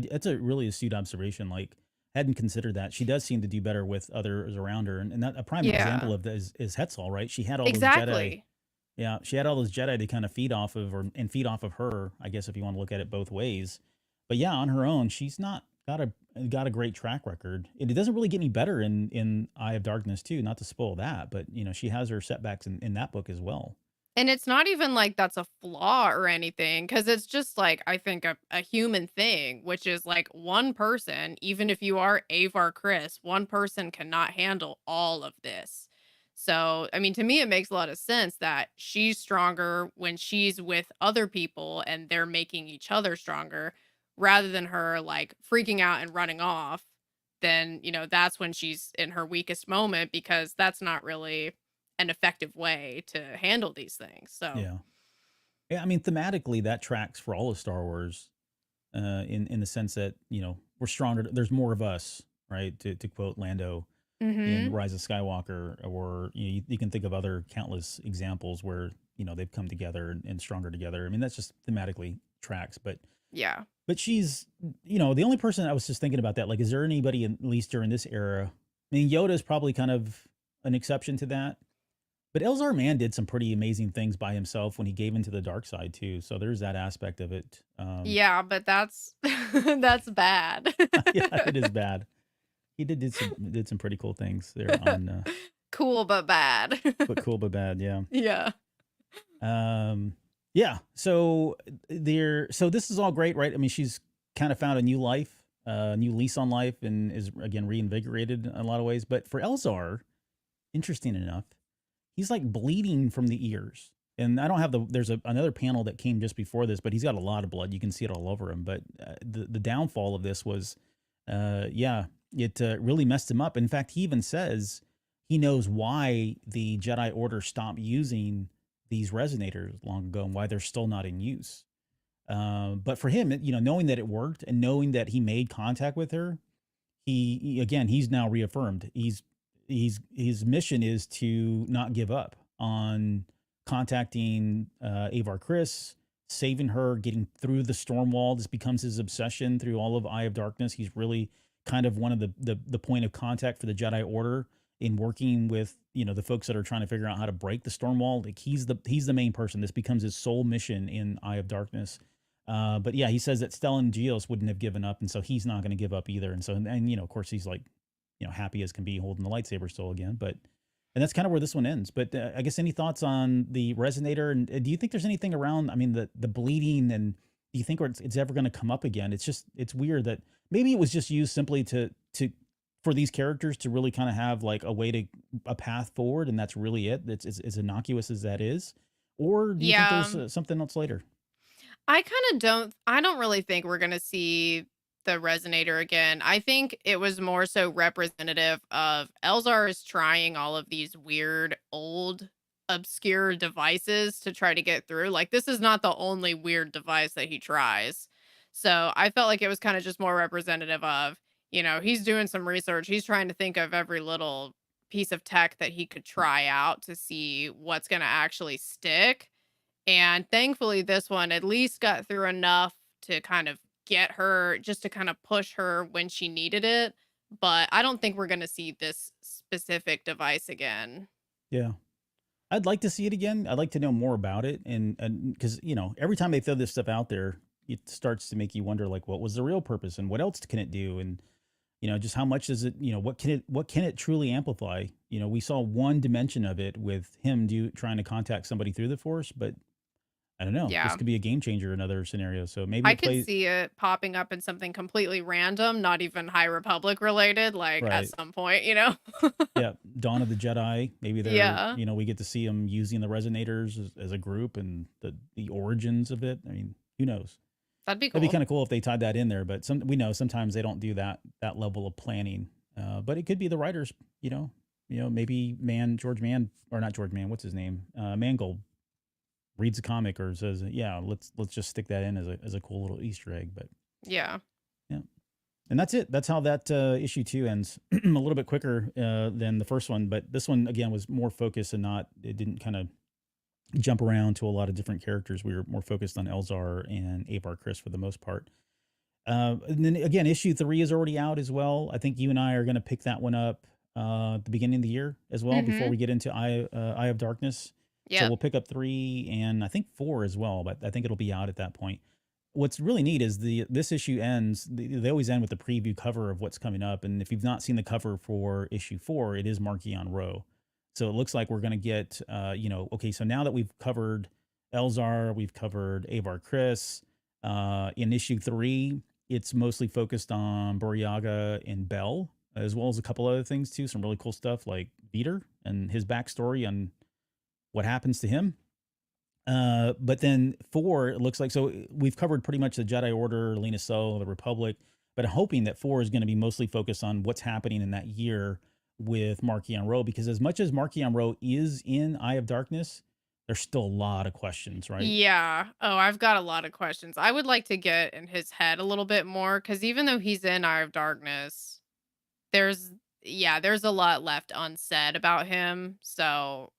[SPEAKER 1] That's a really astute observation. Like, hadn't considered that. She does seem to do better with others around her, and that a prime example
[SPEAKER 2] Yeah,
[SPEAKER 1] of that is Hetzel, right? She had all those Jedi.
[SPEAKER 2] exactly.
[SPEAKER 1] Yeah, she had all those Jedi to kind of feed off of, or and feed off of her. I guess if you want to look at it both ways, but yeah, on her own, she's not got a great track record. It doesn't really get any better in Eye of Darkness too. Not to spoil that, but she has her setbacks in that book as well.
[SPEAKER 2] And it's not even like that's a flaw or anything, because it's just like, I think, a human thing, which is like one person, even if you are Avar Kriss, one person cannot handle all of this. So, I mean, to me, it makes a lot of sense that she's stronger when she's with other people and they're making each other stronger rather than her like freaking out and running off. Then, that's when she's in her weakest moment because that's not really an effective way to handle these things. So,
[SPEAKER 1] Yeah. Yeah, I mean, thematically, that tracks for all of Star Wars, in the sense that we're stronger. There's more of us, right? To quote Lando in
[SPEAKER 2] mhm.
[SPEAKER 1] Rise of Skywalker, or you can think of other countless examples where they've come together and stronger together. I mean, that's just thematically tracks,
[SPEAKER 2] Yeah.
[SPEAKER 1] but she's the only person. I was just thinking about that. Like, is there anybody, at least during this era? I mean, Yoda is probably kind of an exception to that. But Elzar Mann did some pretty amazing things by himself when he gave into the dark side too. So there's that aspect of it.
[SPEAKER 2] Yeah, but that's that's bad.
[SPEAKER 1] Yeah, it is bad. He did some pretty cool things there on,
[SPEAKER 2] Cool, but bad.
[SPEAKER 1] but cool but bad. Yeah.
[SPEAKER 2] Yeah.
[SPEAKER 1] Um, yeah. So this is all great, right? I mean, she's kind of found a new life, a new lease on life, and is again reinvigorated in a lot of ways. But for Elzar, interesting enough, he's like bleeding from the ears. And I don't have there's another panel that came just before this, but he's got a lot of blood. You can see it all over him. But the downfall of this was, yeah, it really messed him up. In fact, he even says he knows why the Jedi Order stopped using these resonators long ago and why they're still not in use. But for him, knowing that it worked and knowing that he made contact with her, again, he's now reaffirmed. His mission is to not give up on contacting Avar Kriss, saving her, getting through the storm wall. This becomes his obsession through all of Eye of Darkness. He's really kind of one of the point of contact for the Jedi Order in working with the folks that are trying to figure out how to break the storm wall. Like, he's the main person. This becomes his sole mission in Eye of Darkness. But yeah, he says that Stellan Geos wouldn't have given up, and so he's not going to give up either. And so, and of course, he's like, happy as can be holding the lightsaber still again. And that's kind of where this one ends. But I guess any thoughts on the resonator? And do you think there's anything around? I mean, the bleeding, and do you think it's ever going to come up again? It's weird that maybe it was just used simply to for these characters to really kind of have like a path forward, and that's really it. It's as innocuous as that is. Or do you think
[SPEAKER 2] Yeah.
[SPEAKER 1] there's something else later?
[SPEAKER 2] I don't really think we're going to see the resonator again. I think it was more so representative of Elzar is trying all of these weird old obscure devices to try to get through. Like, this is not the only weird device that he tries. So, I felt like it was kind of just more representative of, he's doing some research. He's trying to think of every little piece of tech that he could try out to see what's going to actually stick. And thankfully, this one at least got through enough to kind of get her, just to kind of push her when she needed it. But I don't think we're going to see this specific device again.
[SPEAKER 1] Yeah. I'd like to see it again. I'd like to know more about it, and because every time they throw this stuff out there, it starts to make you wonder, like, what was the real purpose, and what else can it do? And Just how much does it, what can it truly amplify? We saw one dimension of it with him trying to contact somebody through the Force, but I don't know. This
[SPEAKER 2] Yeah.
[SPEAKER 1] could be a game changer in other scenarios. So maybe
[SPEAKER 2] I
[SPEAKER 1] it
[SPEAKER 2] could
[SPEAKER 1] plays
[SPEAKER 2] see it popping up in something completely random, not even High Republic related, like, at
[SPEAKER 1] right.
[SPEAKER 2] some point, you know?
[SPEAKER 1] Yeah, Dawn of the Jedi. Maybe
[SPEAKER 2] Yeah.
[SPEAKER 1] we get to see them using the resonators as a group and the origins of it. I mean, who knows?
[SPEAKER 2] That'd be
[SPEAKER 1] That'd be
[SPEAKER 2] cool.
[SPEAKER 1] kind of cool if they tied that in there. But we know sometimes they don't do that level of planning. But it could be the writers. Maybe George Mann, or not George Mann. What's his name? Mangold reads a comic or says, "Yeah, let's just stick that in as a cool little Easter egg." But
[SPEAKER 2] Yeah.
[SPEAKER 1] yeah, and that's it. That's how that issue 2 ends. A little bit quicker than the first one, but this one again was more focused and not. It didn't kind of jump around to a lot of different characters. We were more focused on Elzar and Avar Kriss for the most part. And then again, issue 3 is already out as well. I think you and I are going to pick that one up at the beginning of the year as well before
[SPEAKER 2] Mhm.
[SPEAKER 1] we get into Eye of Darkness. So
[SPEAKER 2] Yep.
[SPEAKER 1] we'll pick up 3 and I think 4 as well, but I think it'll be out at that point. What's really neat is this issue ends. They always end with the preview cover of what's coming up, and if you've not seen the cover for issue 4, it is Markion Row. So it looks like we're going to get, okay. So now that we've covered Elzar, we've covered Avar Kriss. In issue 3, it's mostly focused on Boryaga and Bell, as well as a couple other things too. Some really cool stuff like Veter and his backstory on what happens to him. But then 4, it looks like, so we've covered pretty much the Jedi Order, Lena Soul, the Republic, but I'm hoping that 4 is going to be mostly focused on what's happening in that year with Markion Row, because as much as Markion Row is in Eye of Darkness, there's still a lot of questions, right?
[SPEAKER 2] Yeah. Oh, I've got a lot of questions. I would like to get in his head a little bit more because even though he's in Eye of Darkness, there's there's a lot left unsaid about him. So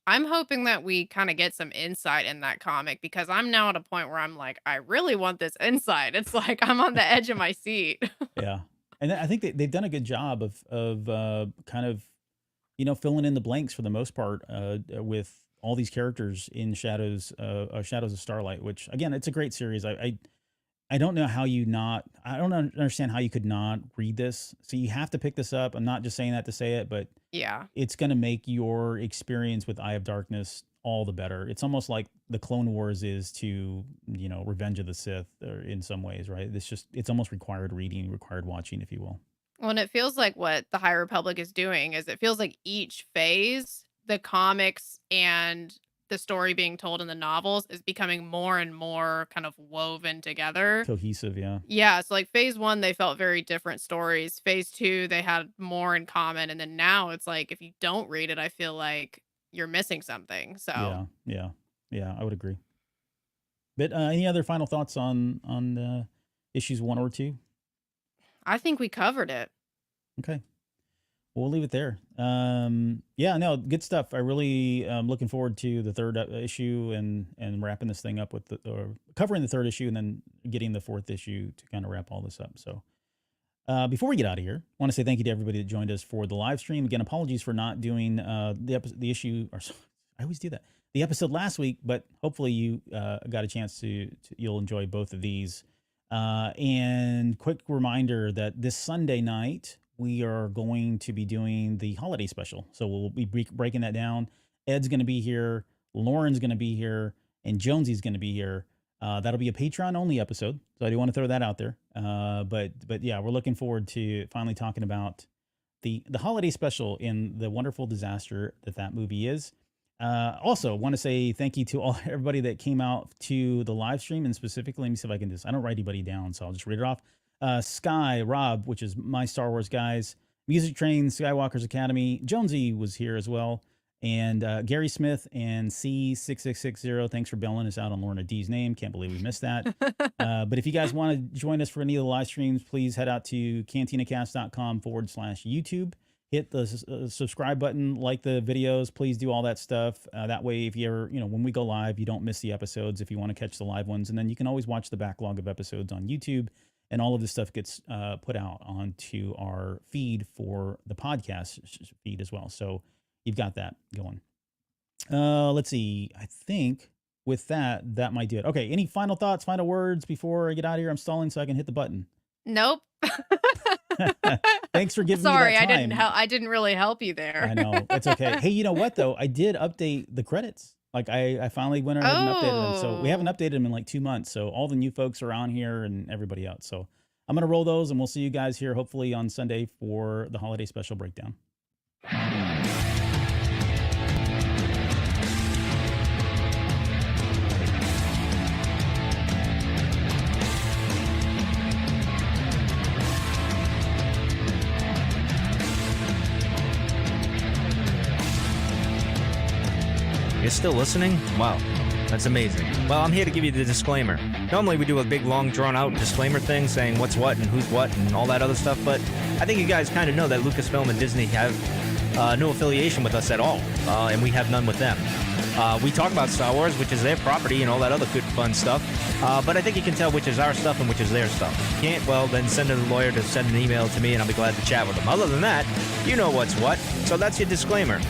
[SPEAKER 2] I'm hoping that we kind of get some insight in that comic because I'm now at a point where I'm like, I really want this insight. It's like I'm on the edge of my seat.
[SPEAKER 1] Yeah. And I think they've done a good job of kind of, filling in the blanks for the most part with all these characters in Shadows of Starlight, which again, it's a great series. I don't know how I don't understand how you could not read this. So you have to pick this up. I'm not just saying that to say it, but
[SPEAKER 2] Yeah.
[SPEAKER 1] it's going to make your experience with Eye of Darkness all the better. It's almost like the Clone Wars is to, Revenge of the Sith or in some ways, right? It's almost required reading, required watching, if you will.
[SPEAKER 2] Well, and it feels like what the High Republic is doing is it feels like each phase, the comics and the story being told in the novels is becoming more and more kind of woven together.
[SPEAKER 1] Cohesive, yeah.
[SPEAKER 2] Yeah, so like phase 1, they felt very different stories. Phase 2, they had more in common. And then now it's like if you don't read it, I feel like you're missing something. So
[SPEAKER 1] Yeah, yeah. Yeah, I would agree. But any other final thoughts on issues 1 or 2?
[SPEAKER 2] I think we covered it.
[SPEAKER 1] Okay. We'll leave it there. Yeah, no, good stuff. I really looking forward to the third issue and wrapping this thing up with or covering the third issue and then getting the fourth issue to kind of wrap all this up. So before we get out of here, I want to say thank you to everybody that joined us for the live stream. Again, apologies for not doing the issue, or I always do that, the episode last week, but hopefully you got a chance you'll enjoy both of these. And quick reminder that this Sunday night, we are going to be doing the holiday special. So we'll be breaking that down. Ed's going to be here. Lauren's going to be here. And Jonesy's going to be here. That'll be a Patreon only episode. So I do want to throw that out there. But yeah, we're looking forward to finally talking about the holiday special in the wonderful disaster that movie is. Also want to say thank you to everybody that came out to the live stream, and specifically, let me see if I can I don't write anybody down, so I'll just read it off. Sky, Rob, which is my Star Wars guys, Music Train, Skywalker's Academy, Jonesy was here as well, and Gary Smith and C6660. Thanks for bailing us out on Lorna D's name. Can't believe we missed that. But if you guys want to join us for any of the live streams, please head out to cantinacast.com/YouTube. Hit the subscribe button, like the videos, please do all that stuff. That way, if you ever, when we go live, you don't miss the episodes if you want to catch the live ones. And then you can always watch the backlog of episodes on YouTube. And all of this stuff gets put out onto our feed for the podcast feed as well. So you've got that going. Let's see. I think with that might do it. Okay. Any final thoughts, final words before I get out of here? I'm stalling so I can hit the button.
[SPEAKER 2] Nope.
[SPEAKER 1] Thanks for giving me
[SPEAKER 2] Sorry,
[SPEAKER 1] that time.
[SPEAKER 2] I didn't really help you there.
[SPEAKER 1] I know. It's okay. Hey, you know what though? I did update the credits. Like I finally went ahead and updated them. So we haven't
[SPEAKER 2] Oh.
[SPEAKER 1] updated them in like 2 months. So all the new folks are on here and everybody else. So I'm gonna roll those and we'll see you guys here hopefully on Sunday for the holiday special breakdown.
[SPEAKER 3] You're still listening? Wow, that's amazing. Well, I'm here to give you the disclaimer. Normally we do a big, long, drawn-out disclaimer thing saying what's what and who's what and all that other stuff, but I think you guys kind of know that Lucasfilm and Disney have no affiliation with us at all, and we have none with them. We talk about Star Wars, which is their property, and all that other good, fun stuff, but I think you can tell which is our stuff and which is their stuff. If you can't, well, then send a lawyer to send an email to me, and I'll be glad to chat with them. Other than that, you know what's what, so that's your disclaimer.